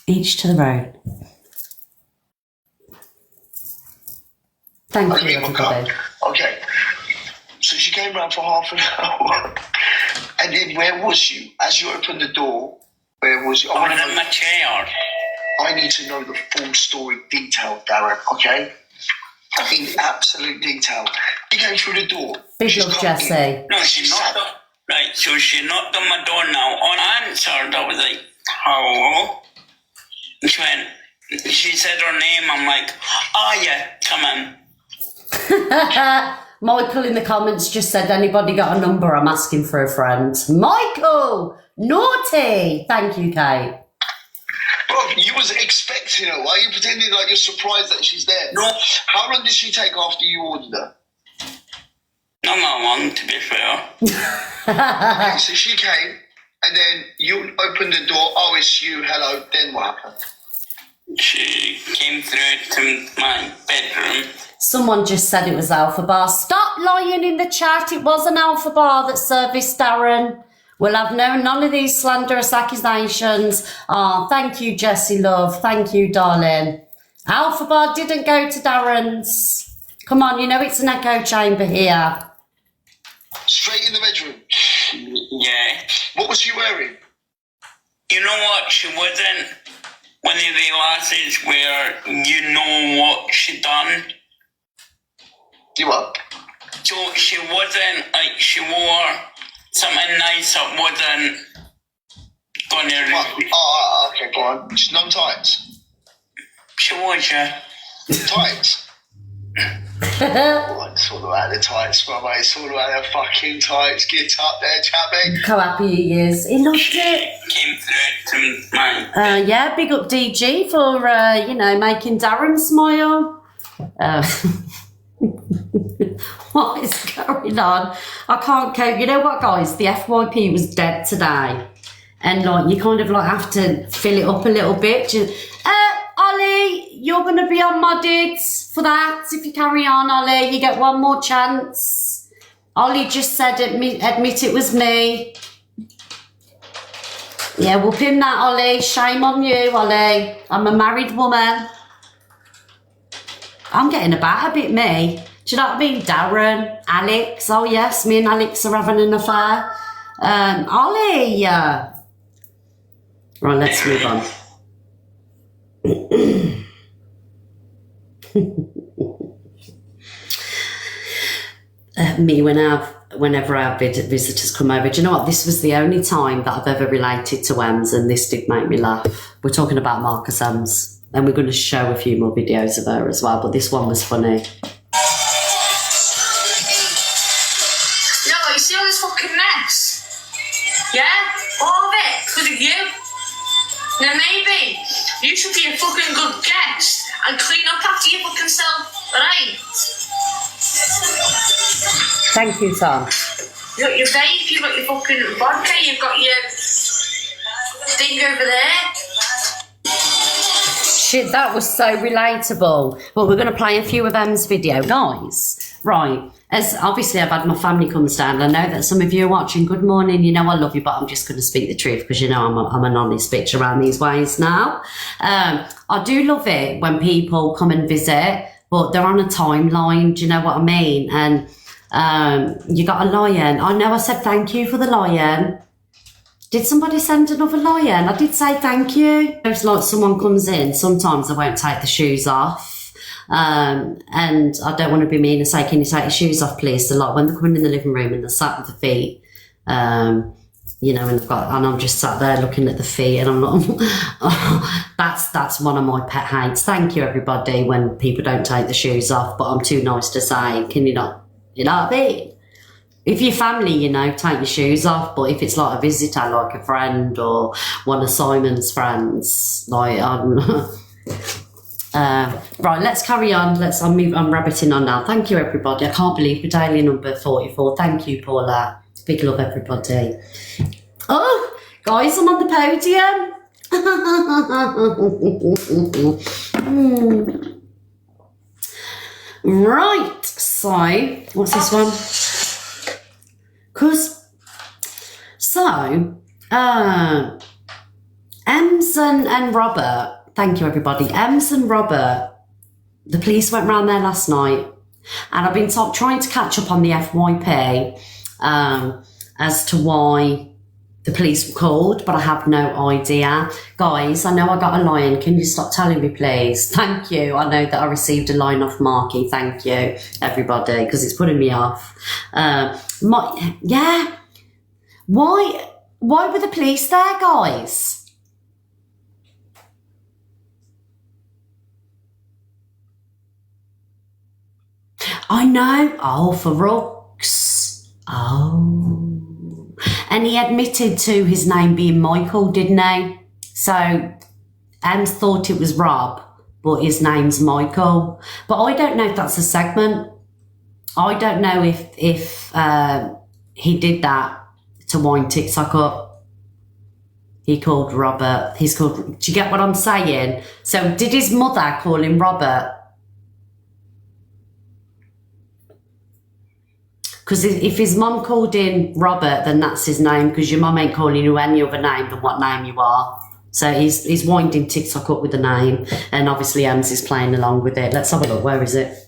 Each to the road. Thank you, everybody. Okay. So she came round for half an hour. And then where was you? As you opened the door, where was you? I was in my chair. I need to know the full story detail, Darren, okay? In absolute detail. She came through the door. Big love, Jesse. No, she knocked on. Right, so she knocked on my door now. On I answered, I was like, hello? She said her name. I'm like, oh yeah, come in. Michael in the comments just said, anybody got a number? I'm asking for a friend. Michael! Naughty! Thank you, Kate. Bro, you was expecting her. Why are you pretending like you're surprised that she's there? No. How long did she take after you ordered her? Not that long, to be fair. Okay, so she came, and then you opened the door. Oh, it's you. Hello. Then what happened? She came through to my bedroom. Someone just said it was Alpha Bar. Stop lying in the chat. It was an Alpha Bar that serviced Darren. We'll have none of these slanderous accusations. Oh, thank you, Jessie love. Thank you, darling. Alpha Bar didn't go to Darren's. Come on, you know it's an echo chamber here. Straight in the bedroom. Yeah. What was she wearing? You know what? She wasn't one of the lasses where you know what she done. Do what? So she wasn't like she wore something nice that wasn't gonna. Oh, okay, go on. She's non tights. She was, yeah. Tights. Oh, it's all about the tights, brother. It's all about the fucking tights. Get up there, chappy. Look how happy he is. He loved it. Came through to mine. Yeah, big up DG for, making Darren smile. What is going on? I can't cope. You know what, guys? The FYP was dead today. And, you kind of, have to fill it up a little bit. Ollie, you're going to be on modded for that. If you carry on, Ollie, you get one more chance. Ollie just said admit it was me. Yeah, we'll pin that, Ollie. Shame on you, Ollie. I'm a married woman. I'm getting about a bit, me. Do you know what I mean? Darren, Alex. Oh, yes, me and Alex are having an affair. Ollie. Right, let's move on. me whenever our visitors come over. Do you know what? This was the only time that I've ever related to Ems, and this did make me laugh. We're talking about Marcus Ems, and we're going to show a few more videos of her as well, but this one was funny. No, you see all this fucking mess? Yeah? All of it, because of you. Now maybe you should be a fucking good guest and clean up after your fucking self, right? Thank you, Tom. You got your vape, you've got your fucking vodka, you've got your thing over there. Shit, that was so relatable. Well, we're going to play a few of Em's video, guys. Right, as obviously I've had my family come and stand. I know that some of you are watching. Good morning. You know I love you, but I'm just going to speak the truth because you know I'm an honest bitch around these ways now. I do love it when people come and visit, but they're on a timeline. Do you know what I mean? And you got a lion. I know I said thank you for the lion. Did somebody send another lion? I did say thank you. It's like someone comes in. Sometimes I won't take the shoes off. And I don't want to be mean and say, can you take your shoes off, please? So like when they're coming in the living room and they're sat with the feet, you know, and I'm just sat there looking at the feet and I'm not, that's one of my pet hates. Thank you, everybody, when people don't take the shoes off, but I'm too nice to say, can you not, you know what I mean? If you're family, you know, take your shoes off, but if it's like a visitor, like a friend or one of Simon's friends, like, right, let's carry on. I'm rabbiting on now. Thank you, everybody. I can't believe we're daily number 44. Thank you, Paula. Big love, everybody. Oh, guys, I'm on the podium. Right, so what's this one? Ems and Robert. Thank you, everybody. Ems and Robert, the police went round there last night, and I've been trying to catch up on the FYP as to why the police were called, but I have no idea. Guys, I know I got a line. Can you stop telling me, please? Thank you. I know that I received a line off Marky. Thank you, everybody, because it's putting me off. Yeah. Why were the police there, guys? I know. Oh, for Rooks. Oh. And he admitted to his name being Michael, didn't he? So, Ems thought it was Rob, but his name's Michael. But I don't know if that's a segment. I don't know if he did that to wind TikTok up. He called Robert. Do you get what I'm saying? So, did his mother call him Robert? Because if his mum called him Robert, then that's his name, because your mum ain't calling you any other name than what name you are. So he's winding TikTok up with the name, and obviously Ems is playing along with it. Let's have a look. Where is it?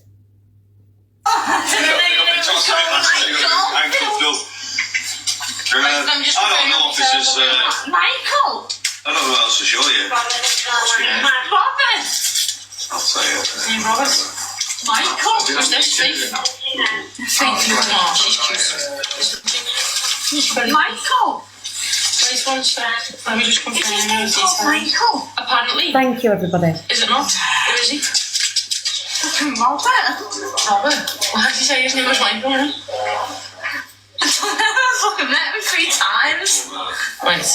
I don't know if this is Michael. I don't know what else to show you. Robert. I'll tell you. Robert. Michael. Who's this tree? Michael. Let me just confirm. Michael. Apparently. Thank you, everybody. Is it not? Who is he? Fucking Robert. Robert? Why did you say his name was Michael? I've fucking met him 3 times. Right.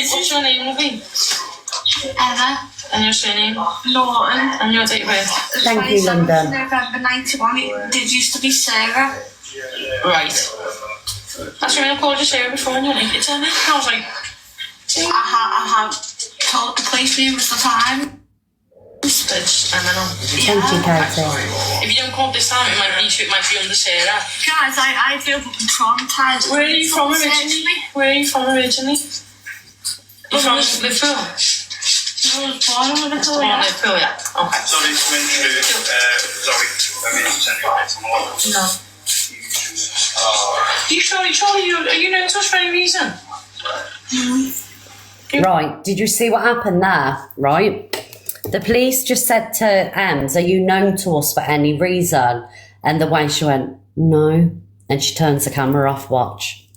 What's your name, Lovey? Emma. And your surname? Norton. And your date of birth? Thank you, London. November 91. It did used to be Sarah. Right. That's when I called you Sarah before and you linked it to me. I was like, I have told the police numerous times. Thank you, Katie. If you don't call this time, it might be under Sarah. Guys, I feel traumatized. Where are you from originally? You're from Liverpool? I was born in Liverpool, yeah. Liverpool, yeah. Okay. Sorry to intrude. Sorry, I mean, No. You sure are you known to us for any reason? Right, did you see what happened there? Right? The police just said to Ems, are you known to us for any reason? And the way she went, no. And she turns the camera off, watch.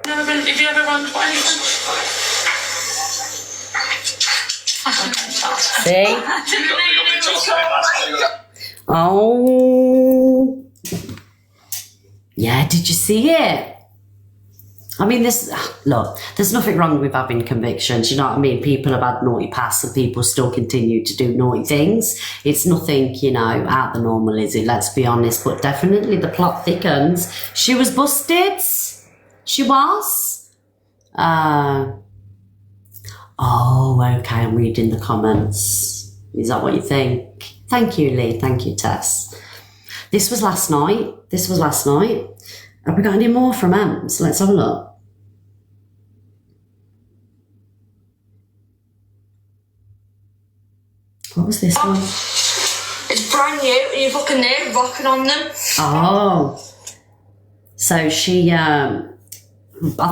Have you ever run for anything? See? Oh. Yeah, did you see it? I mean, there's nothing wrong with having convictions, you know what I mean? People have had naughty pasts and people still continue to do naughty things. It's nothing, you know, out the normal, is it? Let's be honest. But definitely the plot thickens. She was busted. She was. Oh, okay, I'm reading the comments. Is that what you think? Thank you, Lee. Thank you, Tess. This was last night. Have we got any more from Ems? Let's have a look. What was this one? It's brand new and you're fucking there rocking on them. Oh. So she, I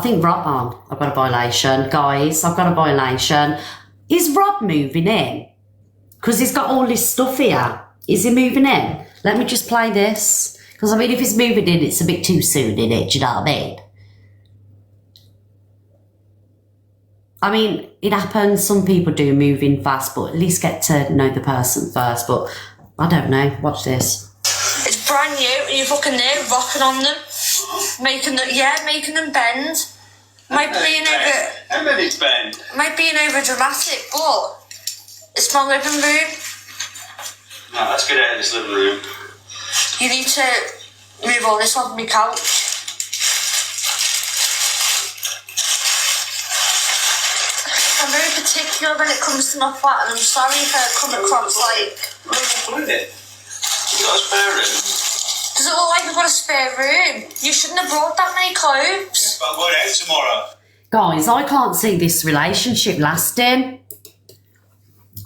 think Rob, I've got a violation. Guys, I've got a violation. Is Rob moving in? Because he's got all this stuff here. Is he moving in? Let me just play this. Because, I mean, if he's moving in, it's a bit too soon, isn't it? Do you know what I mean? I mean, it happens. Some people do move in fast, but at least get to know the person first. But I don't know. Watch this. It's brand new and you're fucking there rocking on them. Making them bend. Might be over dramatic, but it's my living room. No, let's get out of this living room. You need to move all this off my couch. I'm very particular when it comes to my flat, and I'm sorry if I come across like. What is it? You got a spare room? Does it look like we've got a spare room? You shouldn't have brought that many clothes. But I'm going out tomorrow. Guys, I can't see this relationship lasting.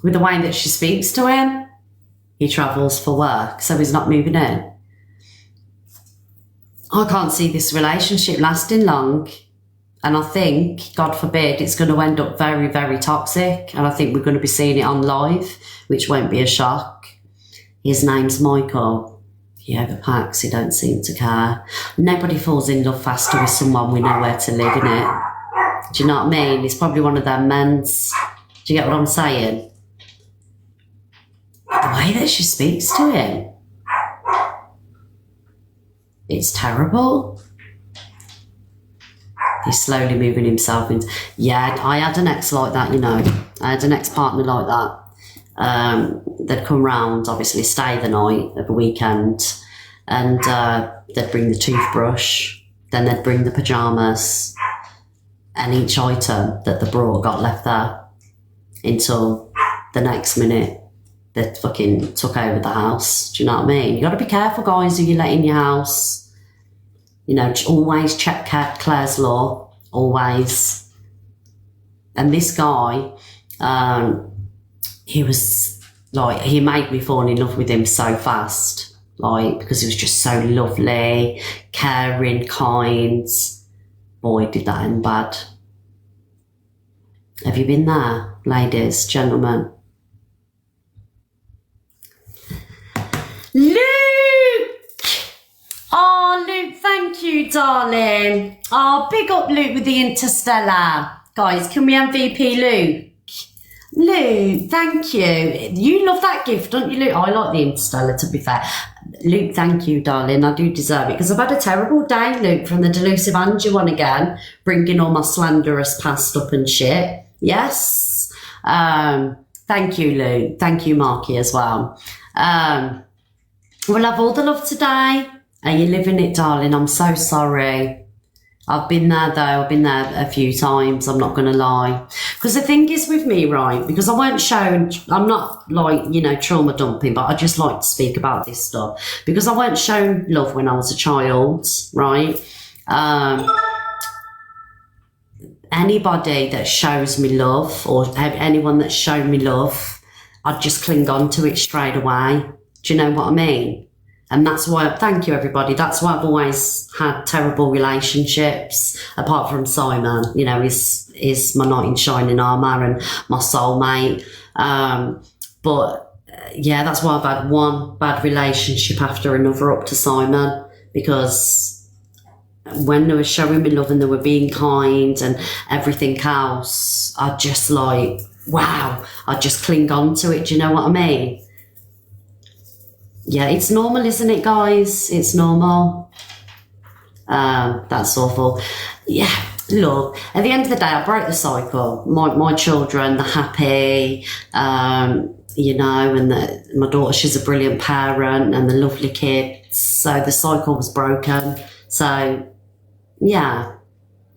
With the way that she speaks to him. He travels for work, so he's not moving in. I can't see this relationship lasting long. And I think, God forbid, it's going to end up very, very toxic. And I think we're going to be seeing it on live, which won't be a shock. His name's Michael. He overpacks, he don't seem to care. Nobody falls in love faster with someone we know where to live, innit? Do you know what I mean? He's probably one of them men's. Do you get what I'm saying? The way that she speaks to him. It's terrible. He's slowly moving himself into... Yeah, I had an ex like that, you know. I had an ex-partner like that. They'd come round, obviously stay the night of the weekend, and they'd bring the toothbrush, then they'd bring the pyjamas, and each item that they brought got left there until the next minute they fucking took over the house. Do you know what I mean? You got to be careful, guys, who you let in your house. You know, always check Claire's Law, always. And this guy, he was like, he made me fall in love with him so fast, like, because he was just so lovely, caring, kind. Boy, did that end bad. Have you been there, ladies, gentlemen? Luke! Oh, Luke, thank you, darling. Oh, big up Luke with the Interstellar. Guys, can we MVP Luke? Luke, thank you. You love that gift, don't you, Luke? I like the Interstellar, to be fair. Luke, thank you, darling. I do deserve it, because I've had a terrible day, Luke, from the Delusive Angie one again, bringing all my slanderous past up and shit. Yes. Thank you, Luke. Thank you, Marky, as well. We'll have all the love today. Are you living it, darling? I'm so sorry. I've been there, though. I've been there a few times. I'm not going to lie. Because the thing is with me, right, because I won't show, I'm not like, you know, trauma dumping, but I just like to speak about this stuff. Because I weren't shown love when I was a child, right? Anybody that shows me love, or anyone that's shown me love, I'd just cling on to it straight away. Do you know what I mean? And that's why, thank you everybody, that's why I've always had terrible relationships, apart from Simon, you know, is my knight in shining armour and my soulmate. But yeah, that's why I've had one bad relationship after another up to Simon, because when they were showing me love and they were being kind and everything else, I just like, wow, I just cling on to it. Do you know what I mean? Yeah, it's normal, isn't it, guys? It's normal. That's awful. Yeah, look, at the end of the day, I broke the cycle. My children, they're happy, you know, and my daughter, she's a brilliant parent and they're lovely kids. So the cycle was broken. So, yeah.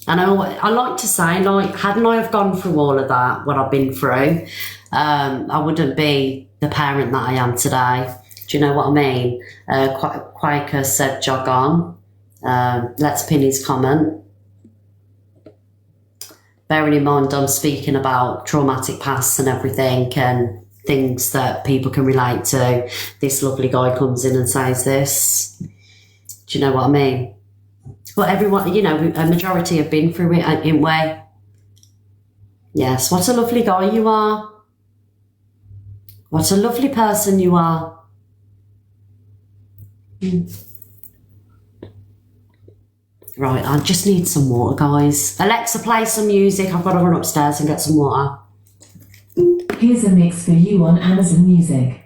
And I like to say, like, hadn't I have gone through all of that, what I've been through, I wouldn't be the parent that I am today. Do you know what I mean? Quaker said, jog on. Let's pin his comment. Bearing in mind, I'm speaking about traumatic pasts and everything and things that people can relate to. This lovely guy comes in and says this. Do you know what I mean? Well, everyone, you know, a majority have been through it in way. Yes, what a lovely guy you are. What a lovely person you are. Right, I just need some water, guys. Alexa, play some music. I've got to run upstairs and get some water. Here's a mix for you on Amazon Music.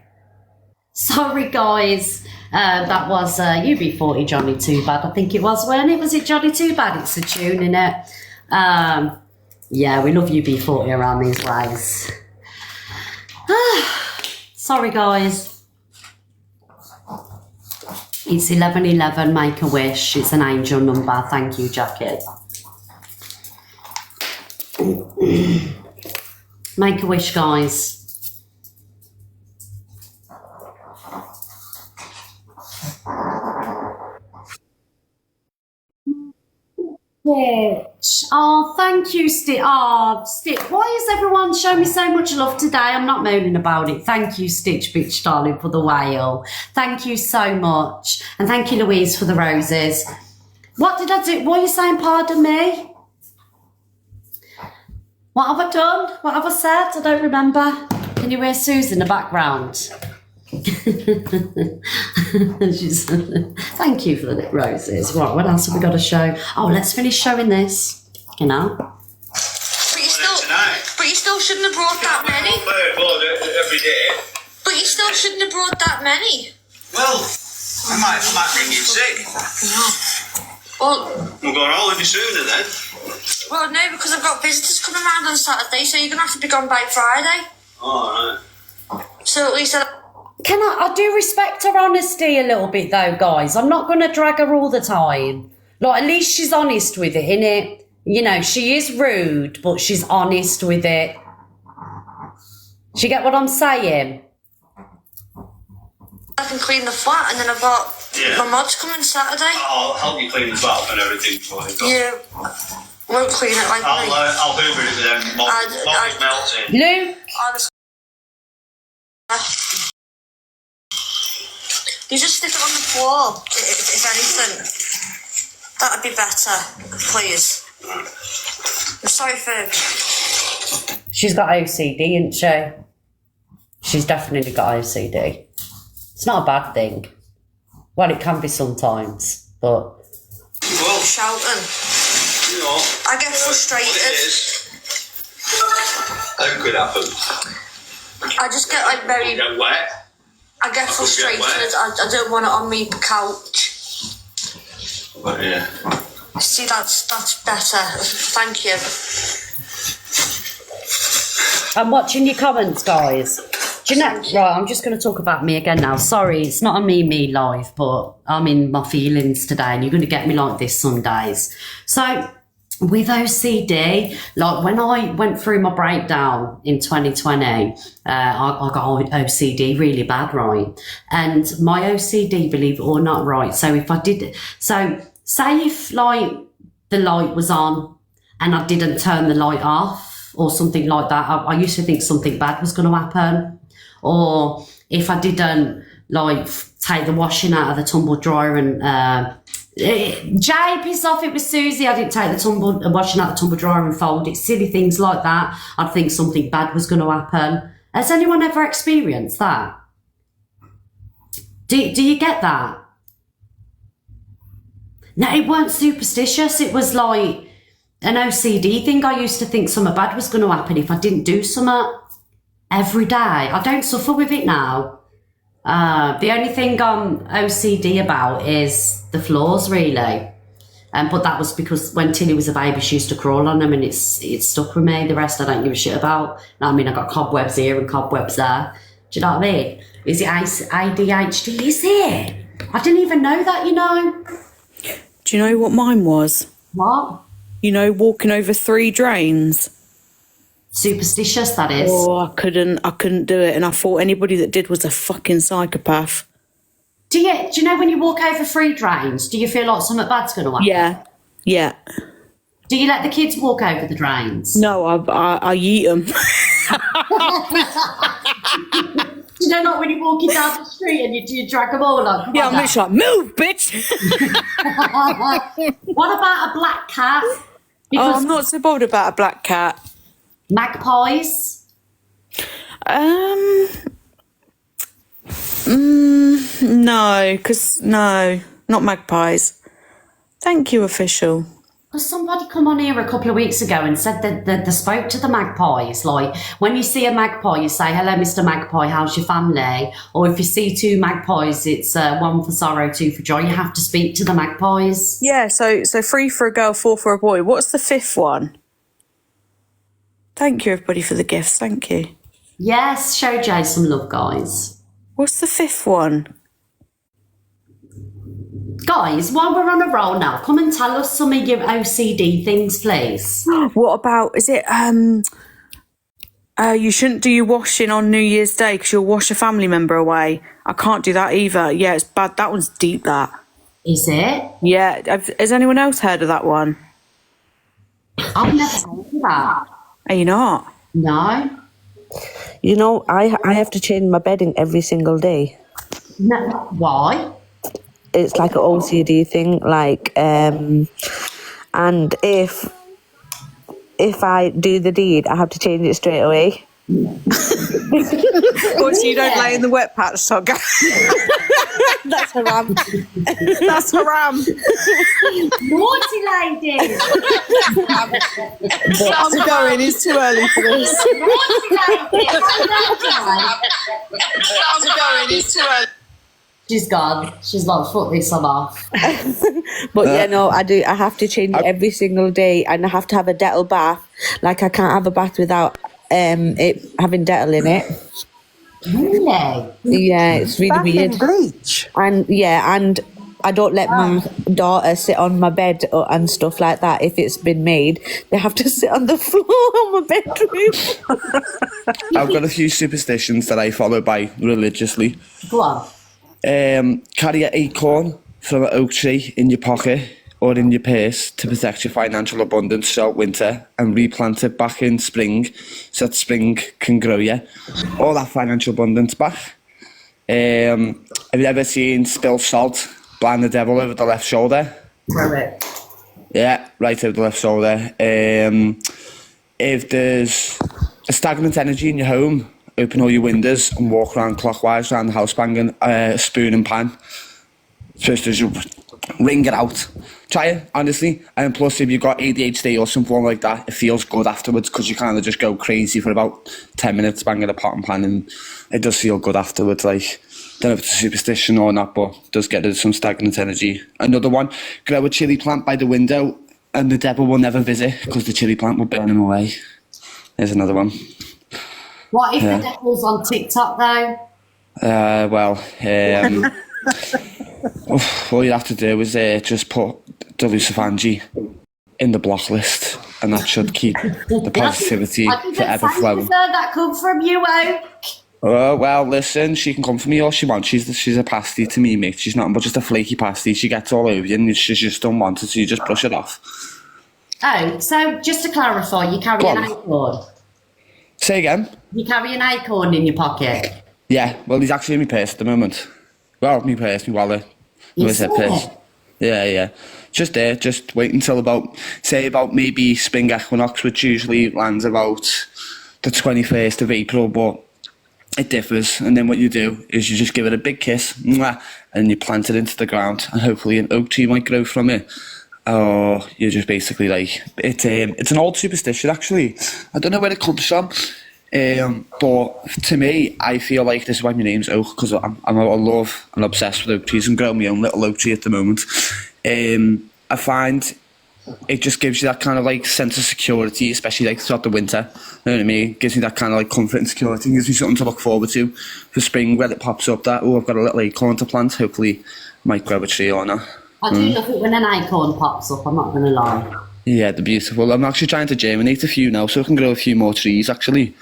Sorry, guys. That was UB40 Johnny Too Bad. I think it was, when it was it Johnny Too Bad. It's a tune, innit? Yeah, we love UB40 around these ways. Sorry, guys. It's 1111, make a wish. It's an angel number. Thank you, Jackie. Make a wish, guys. Stitch. Oh, thank you, Stitch. Oh, Stitch. Why is everyone showing me so much love today? I'm not moaning about it. Thank you, Stitch, bitch, darling, for the whale. Thank you so much. And thank you, Louise, for the roses. What did I do? What are you saying, pardon me? What have I done? What have I said? I don't remember. Can you hear Susan in the background? Thank you for the roses. Right, what else have we got to show? Oh, let's finish showing this. You know. But you still shouldn't have brought that many. Every day. But you still shouldn't have brought that many. Well, I might bring you sick. Well, I'm going home any sooner then. well, no, because I've got visitors coming around on Saturday, so you're gonna have to be gone by Friday. All right. So at least I do respect her honesty a little bit though, guys. I'm not going to drag her all the time. Like, at least she's honest with it, innit? You know, she is rude, but she's honest with it. Do you get what I'm saying? I can clean the flat, and then I've got my mods coming Saturday. I'll help you clean the bath and everything for you. Yeah, won't clean it like me. I'll hoover it with them. Molly's melting. Luke? You just stick it on the floor, if anything. That'd be better, please. I'm sorry for... She's got OCD, isn't she? She's definitely got OCD. It's not a bad thing. Well, it can be sometimes, but... Well, shouting. You know, I get frustrated. That could happen. I just get, like, very... You get wet. I get frustrated. I don't want it on me couch. But yeah. See, that's better. Thank you. I'm watching your comments, guys. Do you know? Right, I'm just going to talk about me again now. Sorry, it's not a me live, but I'm in my feelings today, and you're going to get me like this some days. So, with OCD, like when I went through my breakdown in 2020, I got OCD really bad, right? And my OCD, believe it or not, right? So if I did, so say if like the light was on and I didn't turn the light off or something like that, I used to think something bad was going to happen. Or if I didn't like take the washing out of the tumble dryer and Jay, piss off, it was Susie. I didn't take the washing out the tumble dryer and fold it. Silly things like that. I'd think something bad was going to happen. Has anyone ever experienced that? Do you get that? No, it weren't superstitious. It was like an OCD thing. I used to think something bad was going to happen if I didn't do something every day. I don't suffer with it now. The only thing I'm OCD about is the floors, really. But that was because when Tilly was a baby, she used to crawl on them, and it's stuck with me. The rest I don't give a shit about. I mean, I got cobwebs here and cobwebs there. Do you know what I mean? Is it ADHD? Is it? I didn't even know that, you know. Do you know what mine was? What? You know, walking over 3 drains. Superstitious, that is. Oh, I couldn't do it, and I thought anybody that did was a fucking psychopath. Do you know when you walk over 3 drains, do you feel like something bad's going to happen? Yeah. Do you let the kids walk over the drains? No, I eat them. You know, like when you're walking down the street and you drag them all on? Yeah, I'm literally like, move, bitch! What about a black cat? Oh, I'm not so bothered about a black cat. Magpies? No, not magpies. Thank you, official. Because somebody come on here a couple of weeks ago and said that they spoke to the magpies. Like, when you see a magpie, you say, hello, Mr. Magpie, how's your family? Or if you see 2 magpies, it's 1 for sorrow, 2 for joy. You have to speak to the magpies. Yeah, so 3 for a girl, 4 for a boy. What's the 5th one? Thank you, everybody, for the gifts. Thank you. Yes, show Jay some love, guys. What's the 5th one? Guys, while we're on a roll now, come and tell us some of your OCD things, please. What about, is it, you shouldn't do your washing on New Year's Day because you'll wash a family member away. I can't do that either. Yeah, it's bad. That one's deep, that. Is it? Yeah. Has anyone else heard of that one? I've never heard of that. Are you not? No. You know, I have to change my bedding every single day. No. Why? It's like an OCD thing, like, and if I do the deed, I have to change it straight away. Or so you don't lay in the wet patch, Togger. That's haram. That's haram. Naughty lady. I'm going, it's too early for this. Naughty lady. I'm going, it's too early. She's gone. She's like, fuck this, I'm off. But yeah, no, I do. I have to change it every single day, and I have to have a Dettol bath. Like, I can't have a bath without it having Dettol in it. Really? Yeah, it's really weird. Bleach. And yeah, and I don't let my daughter sit on my bed and stuff like that. If it's been made, they have to sit on the floor of my bedroom. I've got a few superstitions that I follow by religiously. Go on. Carry an acorn from an oak tree in your pocket or in your purse to protect your financial abundance throughout winter, and replant it back in spring so that spring can grow you all that financial abundance back. Have you ever seen spilled salt blind the devil over the left shoulder? Correct. Yeah, right over the left shoulder. If there's a stagnant energy in your home, open all your windows and walk around clockwise around the house banging a spoon and pan. Just as you ring it out. Try it, honestly. And plus, if you've got ADHD or something like that, it feels good afterwards because you kind of just go crazy for about 10 minutes banging a pot and pan, and it does feel good afterwards. Like, don't know if it's a superstition or not, but it does get rid of some stagnant energy. Another one, grow a chili plant by the window and the devil will never visit because the chili plant will burn him away. There's another one. What if the devil's on TikTok, though? All you have to do is just put the Lucifangi in the block list, and that should keep the positivity forever flowing. That come from you, Oak. Oh, well, listen, she can come for me all she wants. She's a pasty to me, mate. She's nothing but just a flaky pasty. She gets all over you, and she just don't want it, so you just brush it off. Oh, so just to clarify, you carry an acorn? Say again? You carry an acorn in your pocket? Yeah, well, he's actually in my purse at the moment. Well, my purse, my wallet. Purse. Yeah. Just there, just wait until about maybe spring equinox, which usually lands about the 21st of April, but it differs. And then what you do is you just give it a big kiss, mwah, and you plant it into the ground, and hopefully an oak tree might grow from it. Or you're just basically like, it's an old superstition actually. I don't know where it comes from. But to me, I feel like this is why my name's Oak, because I love and obsessed with oak trees and growing my own little oak tree at the moment. I find it just gives you that kind of like sense of security, especially like throughout the winter. You know what I mean? It gives me that kind of like comfort and security. It gives me something to look forward to for spring when it pops up that, oh, I've got a little acorn to plant. Hopefully, might grow a tree or not. I do love it when an acorn pops up, I'm not going to lie. Yeah, they're beautiful. I'm actually trying to germinate a few now so I can grow a few more trees actually.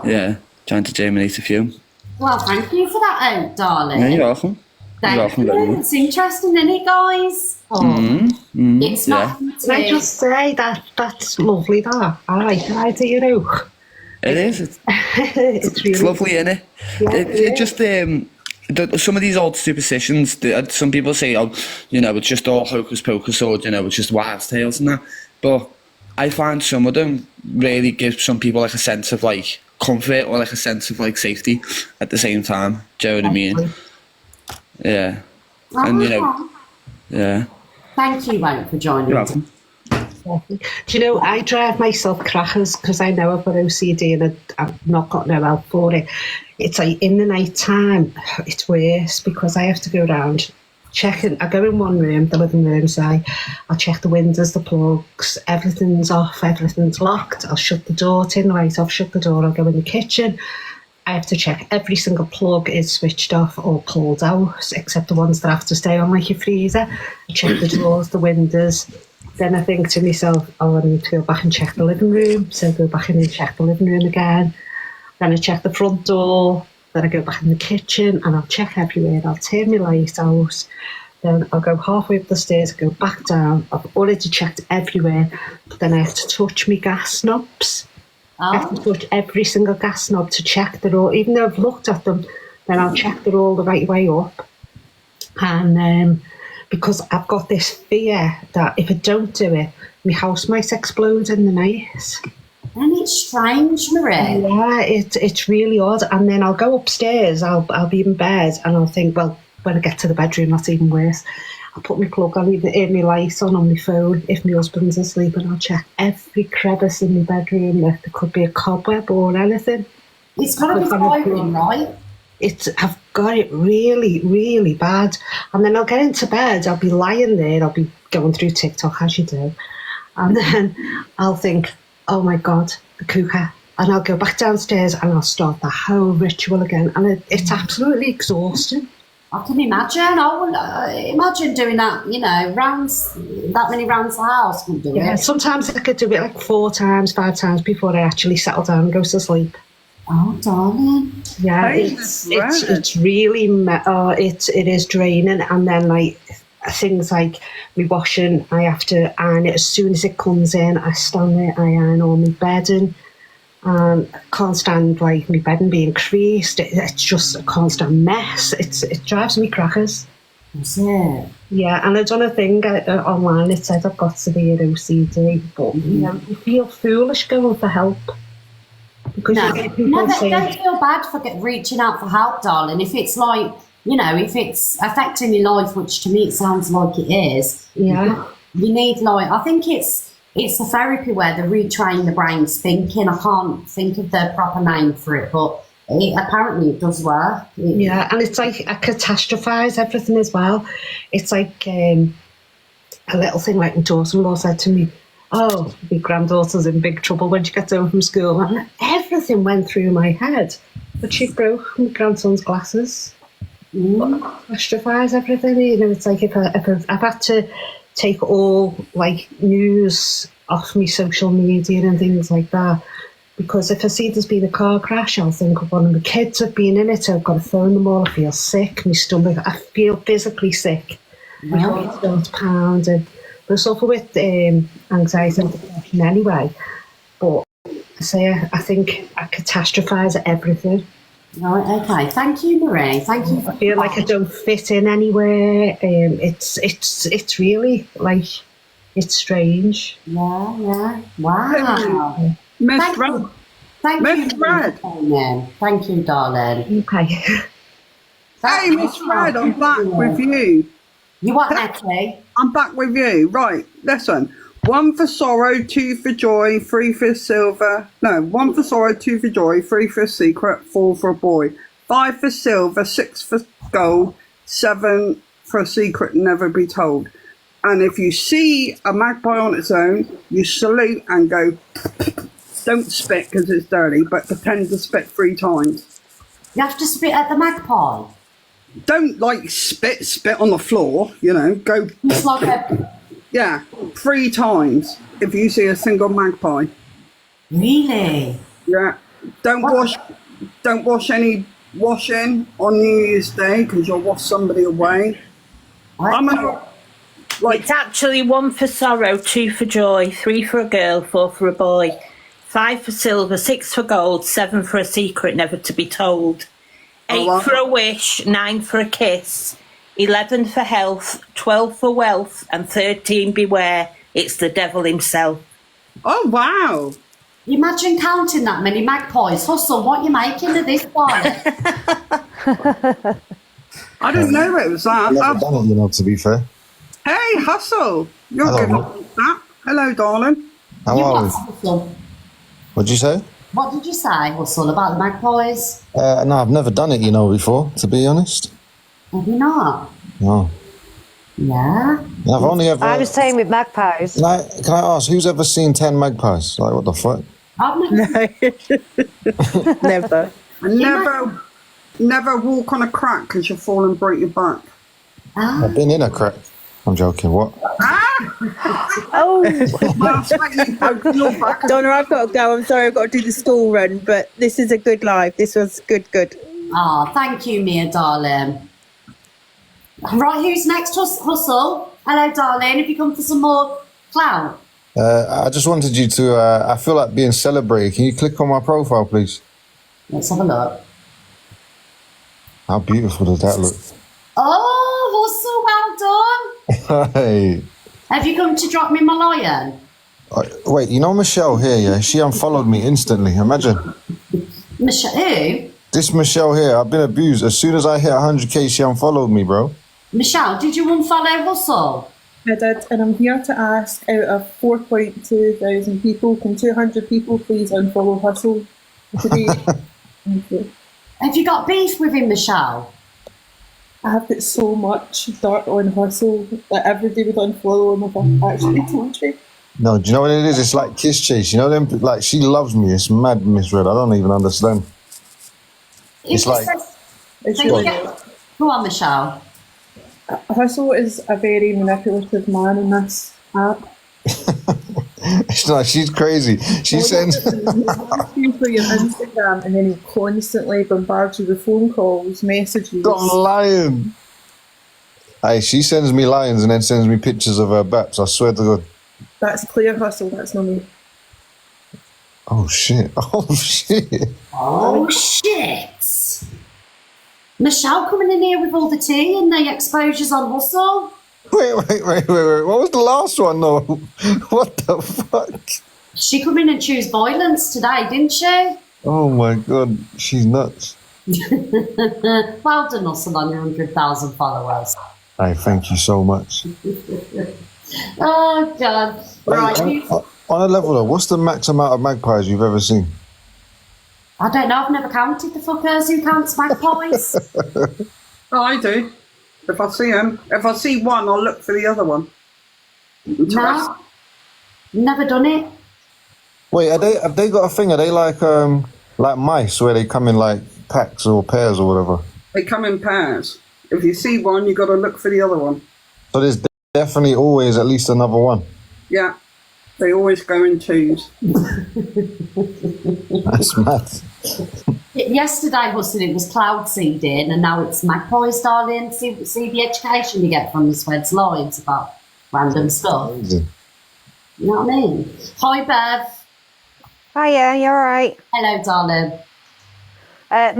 Yeah, trying to germinate a few. Well, thank you for that, Oak, darling. Yeah, you're welcome. Thank you. It's interesting, isn't it, guys? It's not. Can I just say that's lovely, that. I like the idea, Oak. It is. It's really lovely, isn't it? Yeah, It just some of these old superstitions. Some people say, oh, you know, it's just all hocus pocus, or you know, it's just wives' tales and that. But I find some of them really give some people like a sense of like comfort or like a sense of like safety at the same time. Do you know what I mean? Yeah. And you know, yeah. Thank you, Oak, for joining You're us. welcome. Do you know, I drive myself crackers because I know I've got OCD and I've not got no help for it. It's like in the night time, it's worse because I have to go around checking. I go in one room, the living room, so I'll check the windows, the plugs, everything's off, everything's locked. I'll shut the door, turn the light off, shut the door, I'll go in the kitchen. I have to check every single plug is switched off or pulled out, except the ones that have to stay on, like your freezer. I check the doors, the windows. Then I think to myself, oh, I need to go back and check the living room. So I go back in and check the living room again. Then I check the front door. Then I go back in the kitchen and I'll check everywhere. I'll turn my light out. Then I'll go halfway up the stairs, go back down. I've already checked everywhere. But then I have to touch my gas knobs. I have to touch every single gas knob to check they're all, even though I've looked at them, then I'll check they're all the right way up. And because I've got this fear that if I don't do it, my house might explode in the night. And it's strange, Marie. Yeah, it's really odd. And then I'll go upstairs, I'll be in bed and I'll think, well, when I get to the bedroom, that's even worse. I'll put my plug on, even my light on my phone if my husband's asleep, and I'll check every crevice in my bedroom if there could be a cobweb or anything. It's got to be firing, right? I've got it really, really bad. And then I'll get into bed, I'll be lying there, I'll be going through TikTok as you do. And then I'll think, oh my God, the cooker. And I'll go back downstairs and I'll start the whole ritual again. And it's absolutely exhausting. I can imagine. I would imagine doing that, you know, rounds, that many rounds the house. Can do Yeah, it. sometimes I could do it like 4 times, 5 times before I actually settle down and go to sleep. Oh, darling. Yeah, it's really, it is draining. And then like things like my washing, I have to iron it as soon as it comes in. I stand there, I iron all my bedding. I can't stand like my bedding being creased. It's just a constant mess. It drives me crackers. Is it? Yeah, and I've done a thing online. It said I've got severe OCD, but you know, you feel foolish going for help. Because No, you get people saying, don't feel bad for reaching out for help, darling. If it's like, you know, if it's affecting your life, which to me it sounds like it is. Yeah. You need like, I think it's the therapy where they retrain the brain's thinking. I can't think of the proper name for it, but apparently it does work. Yeah, and it's like I catastrophize everything as well. It's like a little thing like my daughter-in-law said to me, oh, my granddaughter's in big trouble when she gets home from school. And everything went through my head. But she broke my grandson's glasses. Catastrophize everything. You know, it's like if I've had to take all like news off me social media and things like that, because if I see there's been a car crash, I'll think of one of my kids have been in it, so I've got to phone them all. I feel sick, my stomach, I feel physically sick. My heart starts pounding. I suffer with anxiety and depression anyway, but I think I catastrophize everything. Right, okay. Thank you, Marie. Thank you. I feel like I don't fit in anywhere. It's really like, it's strange. Yeah. Wow. Miss Rose, Thank Miss you, Red. Thank you, darling. Okay. Hey, Miss Red, I'm back with you. You what, Nettie? I'm back with you. Right, listen. 1 for sorrow, 2 for joy, 3 for silver. No, 1 for sorrow, 2 for joy, 3 for a secret, 4 for a boy. 5 for silver, 6 for gold, 7 for a secret never be told. And if you see a magpie on its own, you salute and go, don't spit because it's dirty, but pretend to spit 3 times. You have to spit at the magpie? Don't like spit on the floor, you know, go. It's like a... Yeah, 3 times if you see a single magpie. Really? Yeah. Don't wash any washing on New Year's Day because you'll wash somebody away. It's actually 1 for sorrow, 2 for joy, 3 for a girl, 4 for a boy, 5 for silver, 6 for gold, 7 for a secret never to be told, 8 for a wish, 9 for a kiss, 11 for health, 12 for wealth, and 13 beware, it's the devil himself. Oh, wow. Imagine counting that many magpies. Hustle, what you making of this one? I didn't know it was that. I've never done it, you know, to be fair. Hey, Hustle. You're Hello, good mate. at that. Hello, darling. How are we? Hustle. What'd you say? What did you say, Hustle, about the magpies? No, I've never done it, you know, before, to be honest. Have you not? No. Yeah. I've only ever... I was saying with magpies. Can I ask, who's ever seen 10 magpies? Like, what the fuck? I've Never. And never walk on a crack because you'll fall and break your back. I've been in a crack. I'm joking, what? Oh. Donna, I've got to go. I'm sorry, I've got to do the school run, but this is a good live. This was good. Oh, thank you, Mia, darling. Right, who's next, Hustle? Hello, darling. Have you come for some more clout? I just wanted you to... I feel like being celebrated. Can you click on my profile, please? Let's have a look. How beautiful does that look? Oh, Hustle, well done. Hey. Have you come to drop me my lion? Wait, you know Michelle here, yeah? She unfollowed me instantly. Imagine. Michelle, who? This Michelle here, I've been abused. As soon as I hit 100k, she unfollowed me, bro. Michelle, did you unfollow Hustle? I did, and I'm here to ask, out of 4.2 thousand people, can 200 people please unfollow Hustle today? Thank you. Have you got beef with him, Michelle? I have got so much dirt on Hustle that everybody would unfollow him if I actually told you. No, do you know what it is? It's like kiss chase. You know them? Like, she loves me. It's mad, Miss Red. I don't even understand. It's like... Go on, Michelle. Hustle is a very manipulative man in this app. It's like, she's crazy. She sends... you for your Instagram and then he constantly bombards you with phone calls, messages. Got a lion. Hey, she sends me lions and then sends me pictures of her baps. I swear to God. That's Claire Hustle, that's not me. Oh, shit. Oh, shit. Oh, shit. Michelle coming in here with all the tea and the exposures on Hustle. Wait. What was the last one, though? What the fuck? She come in and choose violence today, didn't she? Oh, my God. She's nuts. Well done, Hustle, on your 100,000 followers. Hey, thank you so much. Oh, God. Right. On a level, though, what's the max amount of magpies you've ever seen? I don't know. I've never counted the fuckers who counts magpies. Oh, I do. If I see them. If I see one, I'll look for the other one. No. Never done it. Wait, have they got a thing? Are they like mice where they come in like packs or pairs or whatever? They come in pairs. If you see one, you got to look for the other one. So there's definitely always at least another one. Yeah. They always go in twos. That's mad. Yesterday, Hustle, it was cloud seeding, and now it's magpies, darling. See the education you get from the Sweds lives about random stuff. Amazing. You know what I mean? Hi, Bev. Hiya, you alright? Hello, darling.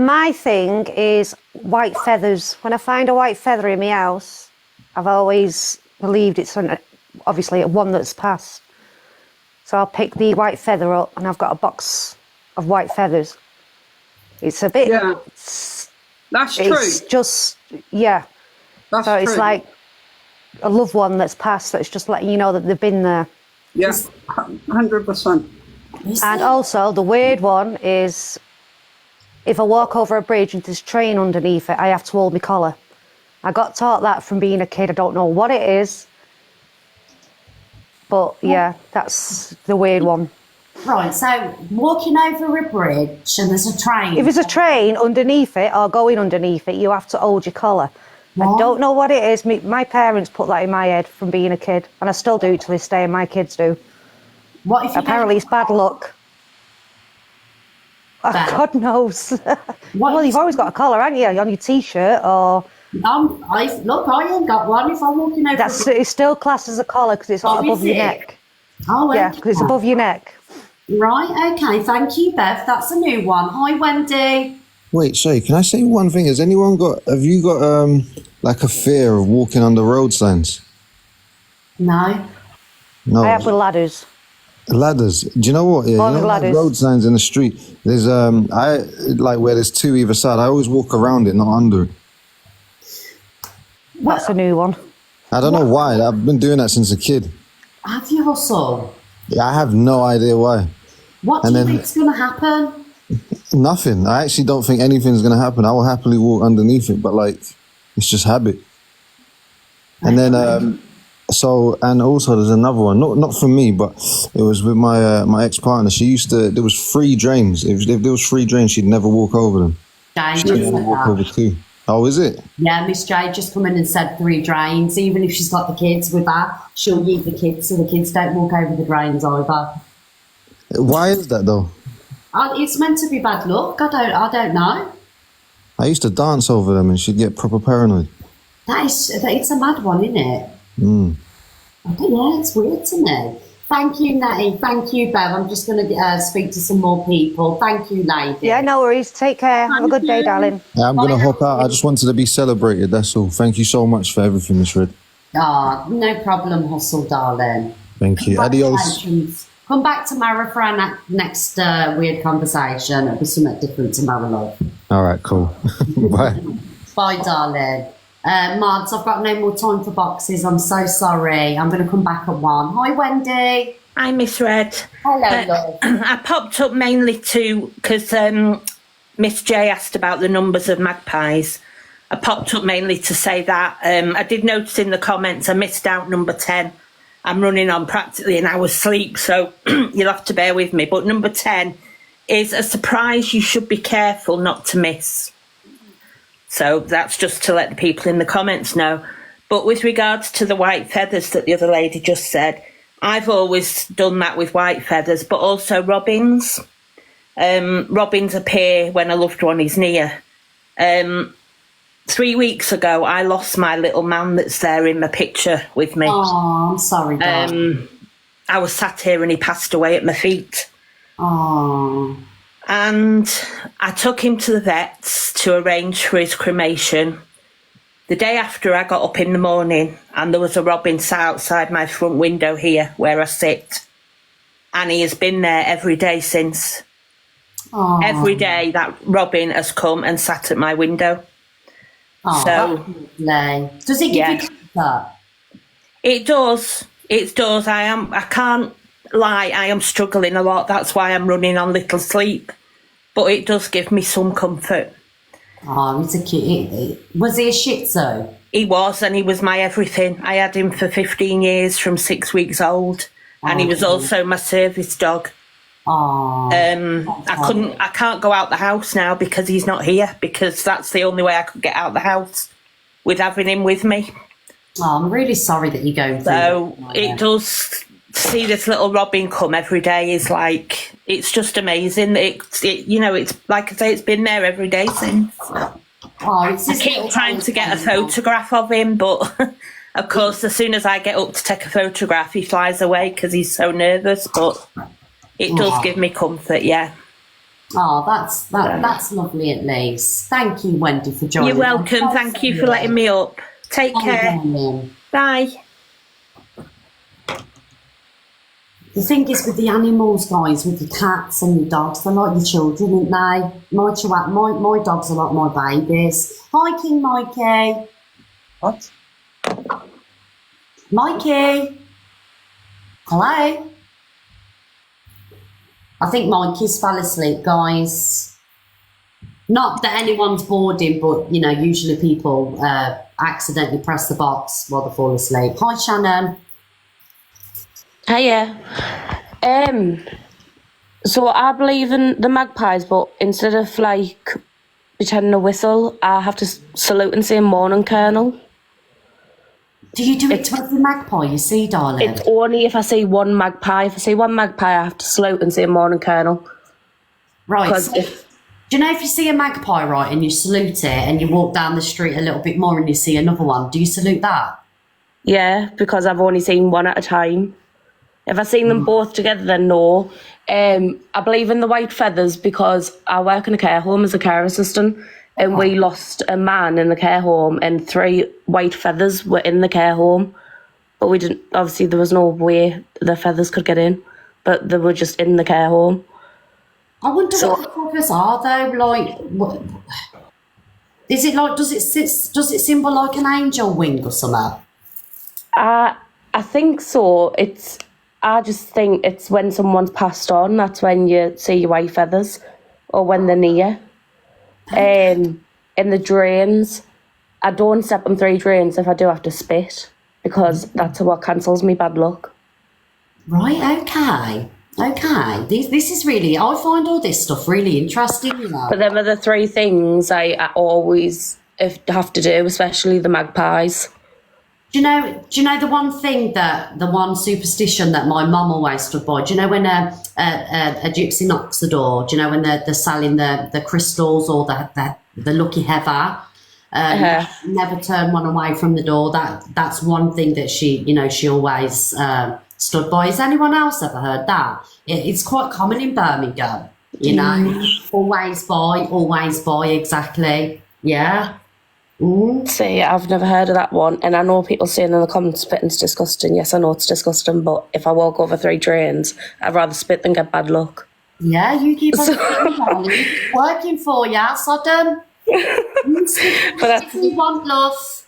My thing is white feathers. When I find a white feather in my house, I've always believed it's obviously one that's passed. So I'll pick the white feather up and I've got a box of white feathers. It's a bit. Yeah. That's true. It's just, yeah. That's so it's true. like a loved one that's passed that's just letting you know that they've been there. Yes, 100%. And also, the weird one is if I walk over a bridge and there's a train underneath it, I have to hold my collar. I got taught that from being a kid. I don't know what it is. But yeah, that's the weird one. Right, so walking over a bridge and there's a train. If there's a train underneath it or going underneath it, you have to hold your collar. I don't know what it is. My parents put that in my head from being a kid, and I still do to this day, and my kids do. What if apparently it's bad luck? God knows. Well, you've always got a collar, haven't you, on your t-shirt or... I ain't got one if I'm walking over. It's still classed as a collar because it's above your neck. Oh, yeah, because it's above your neck. Right, okay, thank you, Bev. That's a new one. Hi, Wendy. Wait, sorry, can I say one thing? Have you got like a fear of walking under road signs? No. No. I have with ladders. Ladders. Do you know what? Yeah, Only like ladders. road signs in the street. There's I like where there's two either side. I always walk around it, not under it. That's a new one. I don't know why. I've been doing that since a kid. Have you, Hustle? Yeah, I have no idea why. What do you think's going to happen? Nothing. I actually don't think anything's going to happen. I will happily walk underneath it, but like, it's just habit. And then, and also there's another one, not for me, but it was with my ex-partner. She used to, there was 3 drains. If there was 3 drains, she'd never walk over them. She'd only walk over 2. Oh, is it? Yeah, Miss J just come in and said 3 drains. Even if she's got the kids with her, she'll leave the kids so the kids don't walk over the drains either. Why is that though? It's meant to be bad luck. I don't know. I used to dance over them and she'd get proper paranoid. It's a mad one, isn't it? Mm. Yeah, it's weird to me. Thank you, Natty. Thank you, Bev. I'm just going to speak to some more people. Thank you, lady. Yeah, no worries. Take care. Have a good day, darling. Yeah, I'm going to hop out. I just wanted to be celebrated, that's all. Thank you so much for everything, Miss Red. No problem, Hustle, darling. Thank you. Adios. Come back tomorrow for our next weird conversation. It'll be something different tomorrow, love. All right, cool. Bye. Bye, darling. Mods, I've got no more time for boxes. I'm so sorry. I'm going to come back at 1. Hi, Wendy. Hi, Miss Red. Hello, love. I popped up mainly because Miss J asked about the numbers of magpies. I popped up mainly to say that. I did notice in the comments I missed out number 10. I'm running on practically an hour's sleep, so you'll have to bear with me. But number 10 is a surprise you should be careful not to miss. So that's just to let the people in the comments know. But with regards to the white feathers that the other lady just said, I've always done that with white feathers, but also robins. Robins appear when a loved one is near. 3 weeks ago, I lost my little man that's there in my picture with me. Oh, I'm sorry, darling. I was sat here and he passed away at my feet. Oh. And I took him to the vets to arrange for his cremation. The day after, I got up in the morning and there was a robin sat outside my front window here where I sit. And he has been there every day since. Oh. Every day that robin has come and sat at my window. Oh, so, does it give you comfort? It does. It does. I can't lie, I am struggling a lot. That's why I'm running on little sleep. But it does give me some comfort. Oh, he's a cute. Was he a Shih Tzu? He was, and he was my everything. I had him for 15 years from 6 weeks old. And he was also my service dog. Oh. I can't go out the house now because he's not here, because that's the only way I could get out the house, with having him with me. Oh, I'm really sorry that you're going through So that. it does, see this little robin come every day is like, it's just amazing. It's like I say, it's been there every day since. Oh, I keep trying to get a photograph of him, but of course, as soon as I get up to take a photograph, he flies away because he's so nervous. But it does give me comfort, yeah. Oh, that's lovely at least. Thank you, Wendy, for joining. You're welcome. Thank you for letting me up. Take care. Bye. The thing is with the animals, guys, with your cats and your dogs, they're like your children, aren't they? My dogs are like my babies. Hi, King Mikey. What? Mikey. Hello. I think Mikey's fell asleep, guys. Not that anyone's bored him, but, you know, usually people accidentally press the box while they fall asleep. Hi, Shannon. Hiya. So I believe in the magpies, but instead of like pretending to whistle, I have to salute and say morning, Colonel. Do you do it to every magpie you see, darling? It's only if I see one magpie. If I see one magpie, I have to salute and say morning, Colonel. Right. So, do you know if you see a magpie, right, and you salute it and you walk down the street a little bit more and you see another one, do you salute that? Yeah, because I've only seen one at a time. If I've seen them both together, then no. I believe in the white feathers because I work in a care home as a care assistant, and we lost a man in the care home and 3 white feathers were in the care home. But we didn't, obviously there was no way the feathers could get in, but they were just in the care home. I wonder what the feathers are though, like, what, is it like, does it symbol like an angel wing or something? I think so. I just think it's when someone's passed on, that's when you see your white feathers, or when they're near. In the drains, I don't step on 3 drains if I do have to spit, because that's what cancels me bad luck. Right, okay. This is really, I find all this stuff really interesting, you know. But them are the 3 things I always have to do, especially the magpies. Do you know the one superstition that my mum always stood by? Do you know when a gypsy knocks the door? Do you know when they're selling the crystals or the lucky heather? Never turn one away from the door. That's one thing that she always stood by. Has anyone else ever heard that? It's quite common in Birmingham. You know, always buy, exactly. Yeah. See, I've never heard of that one, and I know people saying in the comments spitting's disgusting. Yes, I know it's disgusting, but if I walk over 3 drains, I'd rather spit than get bad luck. Yeah, you keep on spitting, darling. Working for ya, Sodom. But that's one love.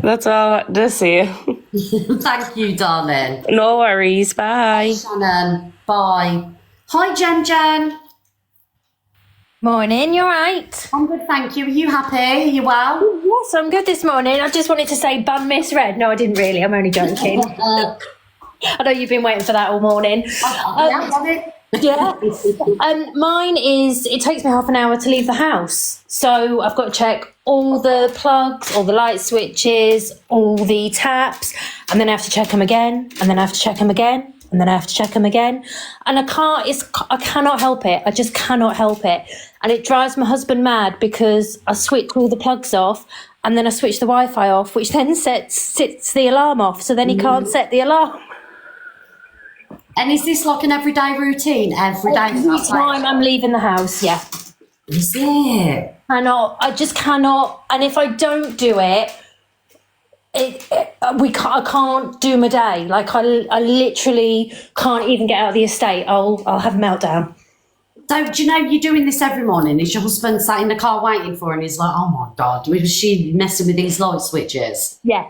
That's all I to say. Thank you, darling. No worries. Bye. Bye, Shannon. Bye. Hi, Jen. Morning, you alright? I'm good, thank you. Are you happy? Are you well? Yes, I'm good this morning. I just wanted to say ban Miss Red. No, I didn't really. I'm only joking. I know you've been waiting for that all morning. Yeah. Mine is, it takes me half an hour to leave the house. So I've got to check all the plugs, all the light switches, all the taps, and then I have to check them again, and then I have to check them again, and then I have to check them again. And I cannot help it. I just cannot help it. And it drives my husband mad because I switch all the plugs off and then I switch the Wi-Fi off, which then sets the alarm off. So then he can't set the alarm. And is this like an everyday routine? Every day? Every time I'm leaving the house, yeah. Is it? I just cannot. And if I don't do it, I can't do my day. Like I literally can't even get out of the estate. I'll have a meltdown. So do you know you're doing this every morning? Is your husband sat in the car waiting for her and he's like, oh my God, was she messing with these light switches? Yeah.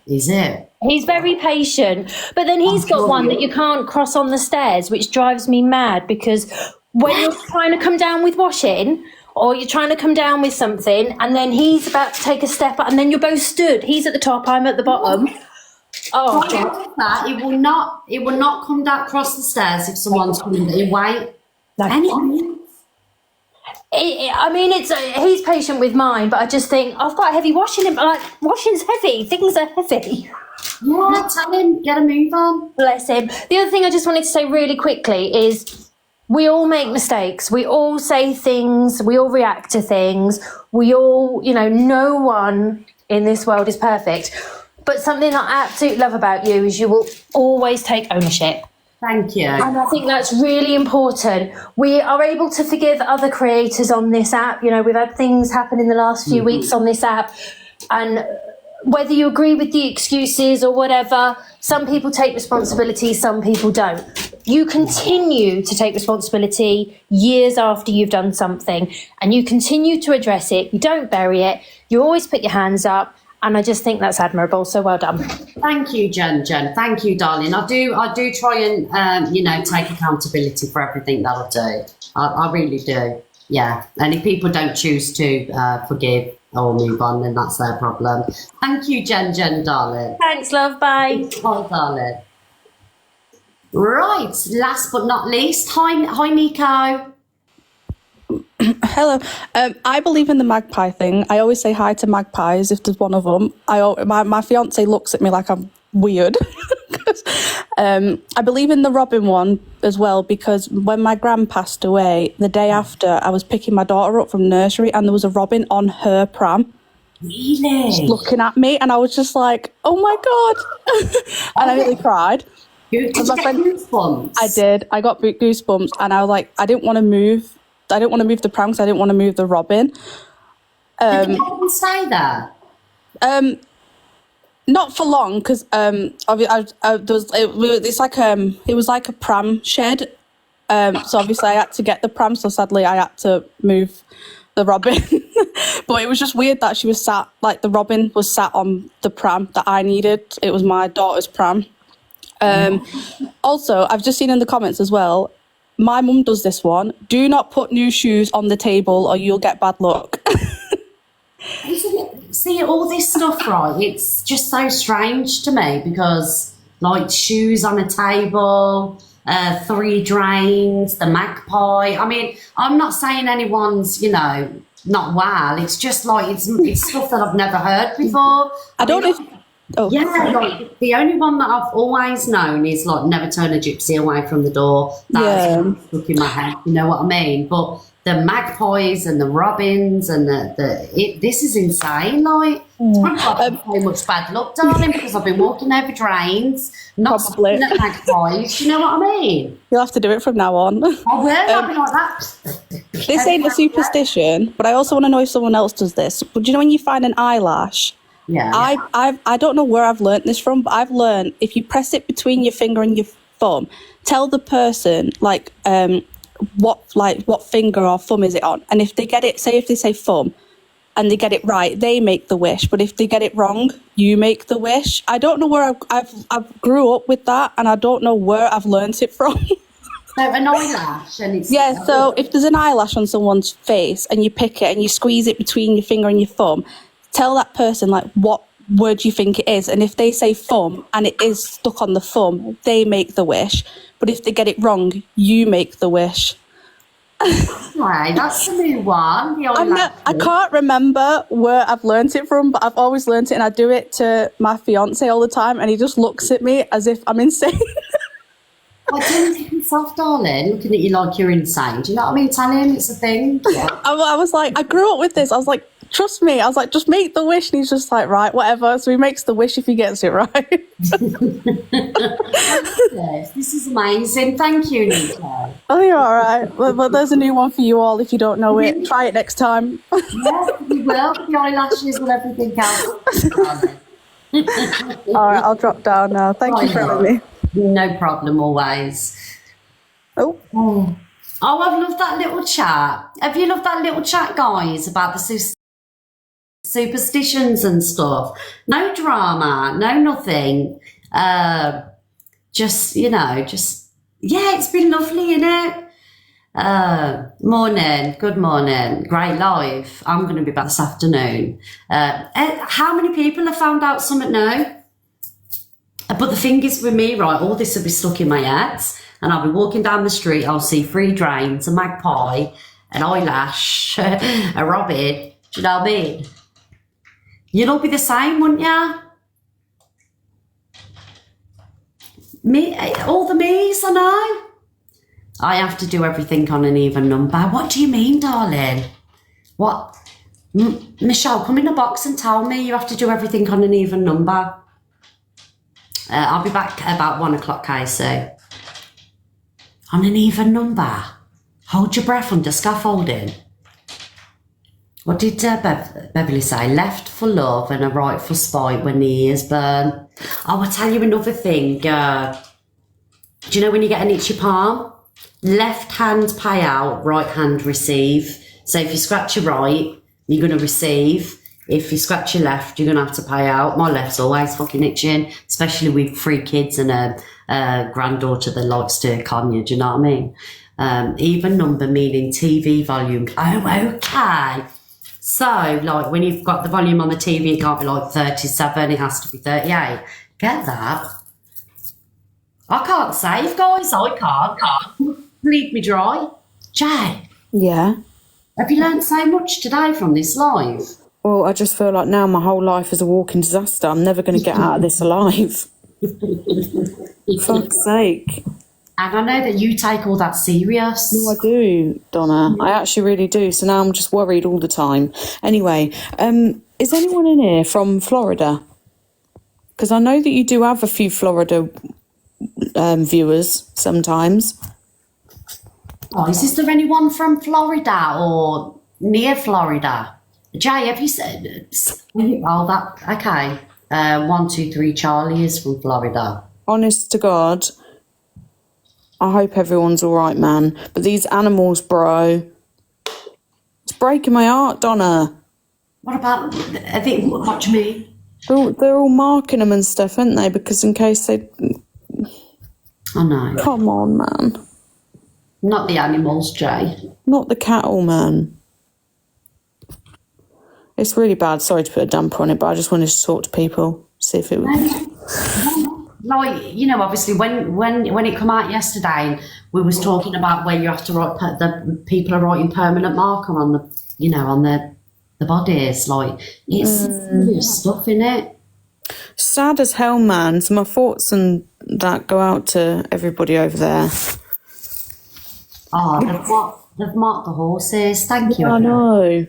Is it? He's very patient, but then he's got one that you can't cross on the stairs, which drives me mad because when you're trying to come down with washing or you're trying to come down with something and then he's about to take a step up and then you're both stood. He's at the top, I'm at the bottom. Oh, that it will not come down across the stairs if someone's coming. It wait. He's patient with mine, but I just think I've got heavy washing. Like washing's heavy, things are heavy. Yeah, tell him, get a move on. Bless him. The other thing I just wanted to say really quickly is we all make mistakes. We all say things. We all react to things. We all, no one in this world is perfect. But something I absolutely love about you is you will always take ownership. Thank you. And I think that's really important. We are able to forgive other creators on this app. We've had things happen in the last few weeks on this app. And whether you agree with the excuses or whatever, some people take responsibility, some people don't. You continue to take responsibility years after you've done something, and you continue to address it. You don't bury it. You always put your hands up, and I just think that's admirable. So well done. Thank you, Jen. Thank you, darling. I do try and take accountability for everything that I do. I really do. Yeah. And if people don't choose to forgive or move on, then that's their problem. Thank you, Jen, darling. Thanks, love. Bye. Bye, darling. Right. Last but not least, hi, Nico. Hello. I believe in the magpie thing. I always say hi to magpies if there's one of them. My fiance looks at me like I'm weird. I believe in the robin one as well, because when my gran passed away, the day after, I was picking my daughter up from nursery and there was a robin on her pram. Really? Just looking at me, and I was just like, oh my God. And I nearly cried. Did you get goosebumps? I did. I got goosebumps, and I was like, I didn't want to move the pram because I didn't want to move the robin. Did the robin stay there? Not for long, because it was like a pram shed. So obviously I had to get the pram. So sadly I had to move the robin. But it was just weird that she was the robin was sat on the pram that I needed. It was my daughter's pram. Also, I've just seen in the comments as well, my mum does this one. Do not put new shoes on the table or you'll get bad luck. See, all this stuff, right, it's just so strange to me, because, like, shoes on a table, 3 drains, the magpie. I mean, I'm not saying anyone's, not well. It's just, like, it's stuff that I've never heard before. I don't know if... Oh, yeah, like, the only one that I've always known is, like, never turn a gypsy away from the door. That's stuck in my head, you know what I mean? But the magpies and the robins and this is insane. Like, I've got so much bad luck, darling, because I've been walking over drains, not stopping at magpies. You know what I mean? You'll have to do it from now on. I will. I'll be like that. This ain't a superstition, but I also want to know if someone else does this. But do you know when you find an eyelash? Yeah. I don't know where I've learnt this from, but I've learned if you press it between your finger and your thumb, tell the person what finger or thumb is it on, and if they get it, if they say thumb and they get it right, they make the wish, but if they get it wrong, you make the wish. I don't know where I've grew up with that, and I don't know where I've learnt it from. So an eyelash, and it's so if there's an eyelash on someone's face and you pick it and you squeeze it between your finger and your thumb, tell that person what word you think it is, and if they say thumb and it is stuck on the thumb, they make the wish, but if they get it wrong, you make the wish. Right, that's a new one. I can't remember where I've learnt it from, but I've always learnt it, and I do it to my fiance all the time, and he just looks at me as if I'm insane. Well, don't take yourself, darling, looking at you like you're insane. Do you know what I mean? Tell him it's a thing. Yeah. I was like, I grew up with this. I was like, trust me. I was like, just make the wish. And he's just like, right, whatever. So he makes the wish if he gets it right. Yes, this is amazing. Thank you, Nico. Oh, you're all right. But there's a new one for you all if you don't know it. Try it next time. Yeah, we will. The eyelashes and everything else. All right, I'll drop down now. Thank you for having me. No problem, always. Oh, I've loved that little chat. Have you loved that little chat, guys, about the superstitions and stuff? No drama, no nothing. Just, yeah, it's been lovely, innit? Morning, good morning, great live. I'm going to be back this afternoon. How many people have found out something now? But the thing is with me, right, all this will be stuck in my head, and I'll be walking down the street, I'll see 3 drains, a magpie, an eyelash, a robin. Do you know what I mean? You'd all be the same, wouldn't you? Me, all the me's, I know. I have to do everything on an even number. What do you mean, darling? What? Michelle, come in the box and tell me you have to do everything on an even number. I'll be back about 1 o'clock, Casey. On an even number. Hold your breath under scaffolding. What did Beverly say? Left for love and a right for spite when the ears burn. Oh, I'll tell you another thing. Do you know when you get an itchy palm? Left hand pay out, right hand receive. So if you scratch your right, you're going to receive. If you scratch your left, you're going to have to pay out. My left's always fucking itching, especially with 3 kids and a granddaughter that likes to con you. Do you know what I mean? Even number meaning TV volume. Oh, okay. So, like, when you've got the volume on the TV, it can't be like 37, it has to be 38. Get that? I can't save, guys. I can't. Bleed me dry. Jay, Yeah. have you learned so much today from this live? Well, I just feel like now my whole life is a walking disaster. I'm never going to get out of this alive. For fuck's sake. And I know that you take all that serious. No, I do, Donna. I actually really do. So now I'm just worried all the time. Anyway, is anyone in here from Florida? Because I know that you do have a few Florida viewers sometimes. Oh, is there anyone from Florida or near Florida? Jay, have you said? Oh, that okay. 1, 2, 3. Charlie is from Florida. Honest to God, I hope everyone's all right, man. But these animals, bro, it's breaking my heart, Donna. What about? I think. What do you mean? They're all marking them and stuff, aren't they? Because in case they. I know. Come on, man. Not the animals, Jay. Not the cattle, man. It's really bad. Sorry to put a damper on it, but I just wanted to talk to people, see if it would. Like, you know, obviously when it come out yesterday, we was talking about where you have to write, the people are writing permanent marker on the, you know, on the bodies. Like, it's serious stuff, innit? Sad as hell, man. So my thoughts and that go out to everybody over there. Oh, they've marked the horses. Thank you. I know.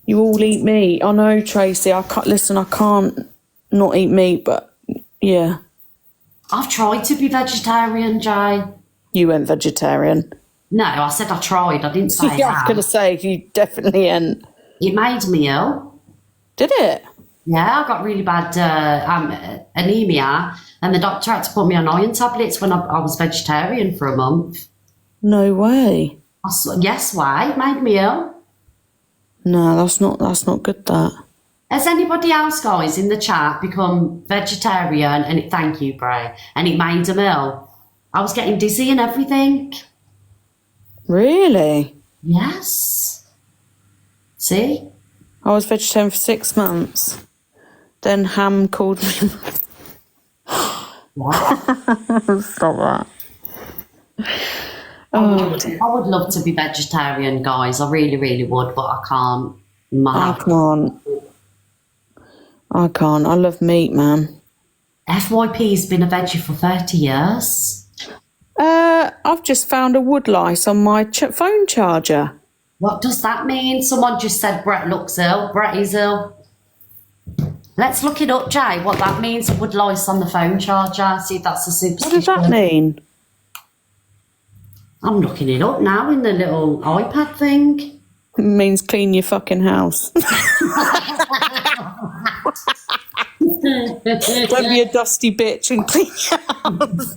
You all eat meat. I know, Tracy. I can't not eat meat, but yeah. I've tried to be vegetarian, Jay. You went vegetarian. No, I said I tried. I didn't say Yeah, I was going to say, you definitely ain't. It made me ill. Did it? Yeah, I got really bad anemia, and the doctor had to put me on iron tablets when I was vegetarian for a month. No way. Yes, why? It made me ill. No, that's not good, that. Has anybody else, guys, in the chat become vegetarian and thank you, Bray, and it made them ill? I was getting dizzy and everything. Really? Yes. See? I was vegetarian for 6 months. Then Ham called me. What? Stop that. I would love to be vegetarian, guys. I really, really would, but I can't. I can't. I love meat, man. FYP's been a veggie for 30 years. I've just found a wood lice on my phone charger. What does that mean? Someone just said Brett looks ill. Brett is ill. Let's look it up, Jay, what that means. Wood lice on the phone charger. See if that's a superstition. What does that mean? I'm looking it up now in the little iPad thing. It means clean your fucking house. Don't be a dusty bitch and clean your house.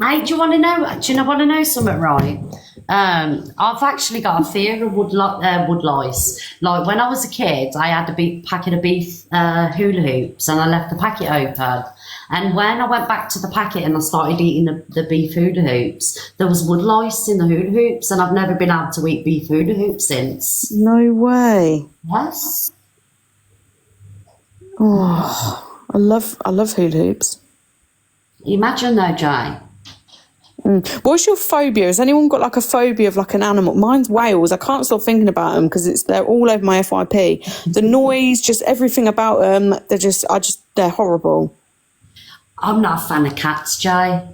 Hey, do you want to know something, right? I've actually got a fear of wood lice. Like, when I was a kid, I had a packet of beef hula hoops, and I left the packet open. And when I went back to the packet and I started eating the beef hula hoops, there was wood lice in the hula hoops, and I've never been able to eat beef hula hoops since. No way. Yes. Oh, I love hula hoops. Imagine though, Jay. What's your phobia? Has anyone got like a phobia of like an animal? Mine's whales. I can't stop thinking about them because they're all over my FYP. The noise, just everything about them. They're horrible. I'm not a fan of cats, Jay.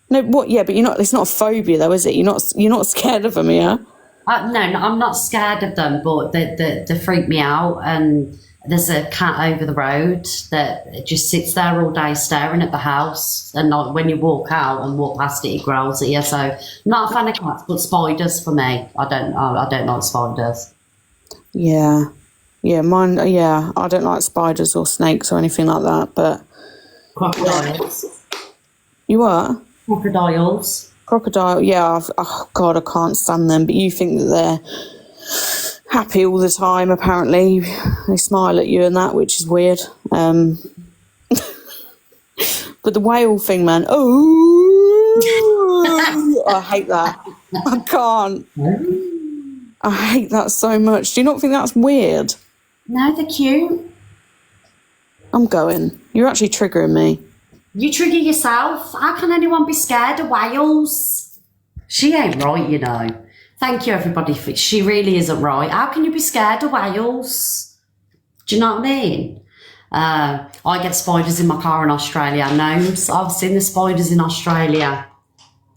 No, what? Yeah, but it's not a phobia though, is it? You're not scared of them, yeah? No, I'm not scared of them, but they freak me out. And there's a cat over the road that just sits there all day staring at the house, and like when you walk out and walk past it, it growls at you. So not a fan of cats, but spiders for me. I don't like spiders. Yeah. Yeah, mine, yeah, I don't like spiders or snakes or anything like that, but... Crocodiles. You what? Crocodiles. Crocodile, yeah, oh God, I can't stand them, but you think that they're happy all the time, apparently. They smile at you and that, which is weird. But the whale thing, man, I hate that. I can't. I hate that so much. Do you not think that's weird? No, they're cute. I'm going. You're actually triggering me. You trigger yourself. How can anyone be scared of whales? She ain't right, you know. Thank you, everybody. She really isn't right. How can you be scared of whales? Do you know what I mean? I get spiders in my car in Australia. Gnomes. I've seen the spiders in Australia.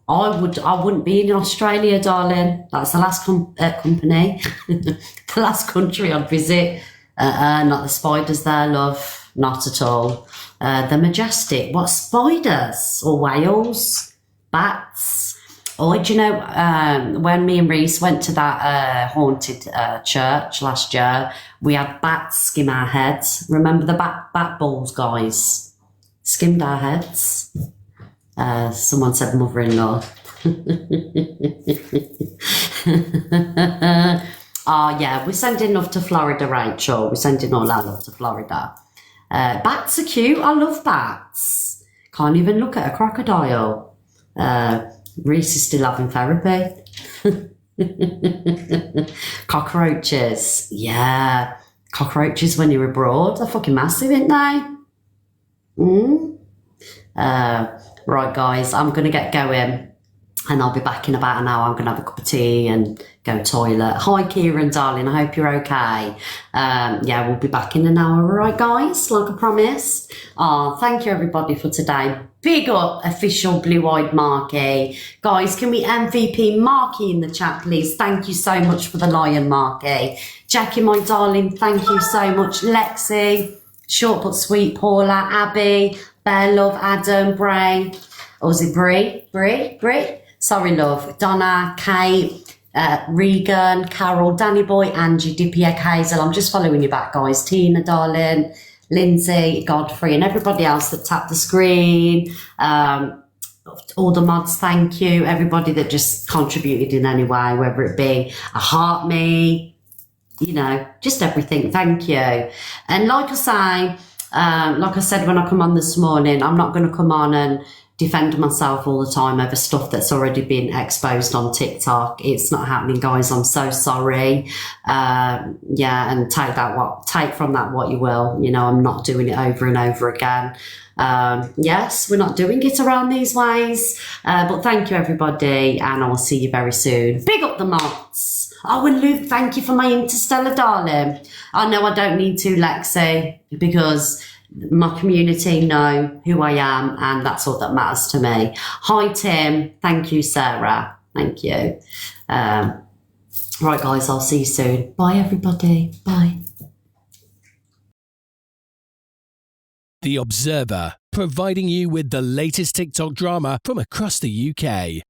I wouldn't be in Australia, darling. That's the last company, the last country I'd visit. Not the spiders there, love. Not at all. They're majestic. What, spiders or whales? Bats? Oh, do you know, when me and Reese went to that haunted church last year, we had bats skim our heads. Remember the bat balls, guys? Skimmed our heads. Someone said mother-in-law. Oh, yeah, we're sending love to Florida, Rachel. We're sending all our love to Florida. Bats are cute. I love bats. Can't even look at a crocodile. Reese is still having therapy. Cockroaches. Yeah. Cockroaches when you're abroad. They're fucking massive, ain't they? Right, guys, I'm going to get going and I'll be back in about an hour. I'm going to have a cup of tea and go toilet. Hi, Kieran, darling. I hope you're okay. Yeah, we'll be back in an hour. All right, guys, like I promised. Thank you, everybody, for today. Big up official blue-eyed Marky. Guys, can we MVP Marky in the chat, please? Thank you so much for the lion, Marky. Jackie, my darling, thank you so much. Lexi, short but sweet Paula, Abby, Bear Love, Adam, Bray, or is it Brie? Sorry, love. Donna, Kate, Regan, Carol, Danny Boy, Angie, Dippy Egg Hazel. I'm just following you back, guys. Tina, darling, Lindsay, Godfrey, and everybody else that tapped the screen. All the mods, thank you. Everybody that just contributed in any way, whether it be a heart me, you know, just everything. Thank you. And like I said when I come on this morning, I'm not going to come on and defend myself all the time over stuff that's already been exposed on TikTok. It's not happening, guys. I'm so sorry. Yeah, and take from that what you will. You know, I'm not doing it over and over again. Yes, we're not doing it around these ways. But thank you, everybody, and I'll see you very soon. Big up the mods. Oh, and Luke, thank you for my Interstellar, darling. I know I don't need to, Lexi, because my community know who I am, and that's all that matters to me. Hi, Tim. Thank you, Sarah. Thank you. Right, guys, I'll see you soon. Bye, everybody. Bye. The Observer, providing you with the latest TikTok drama from across the UK.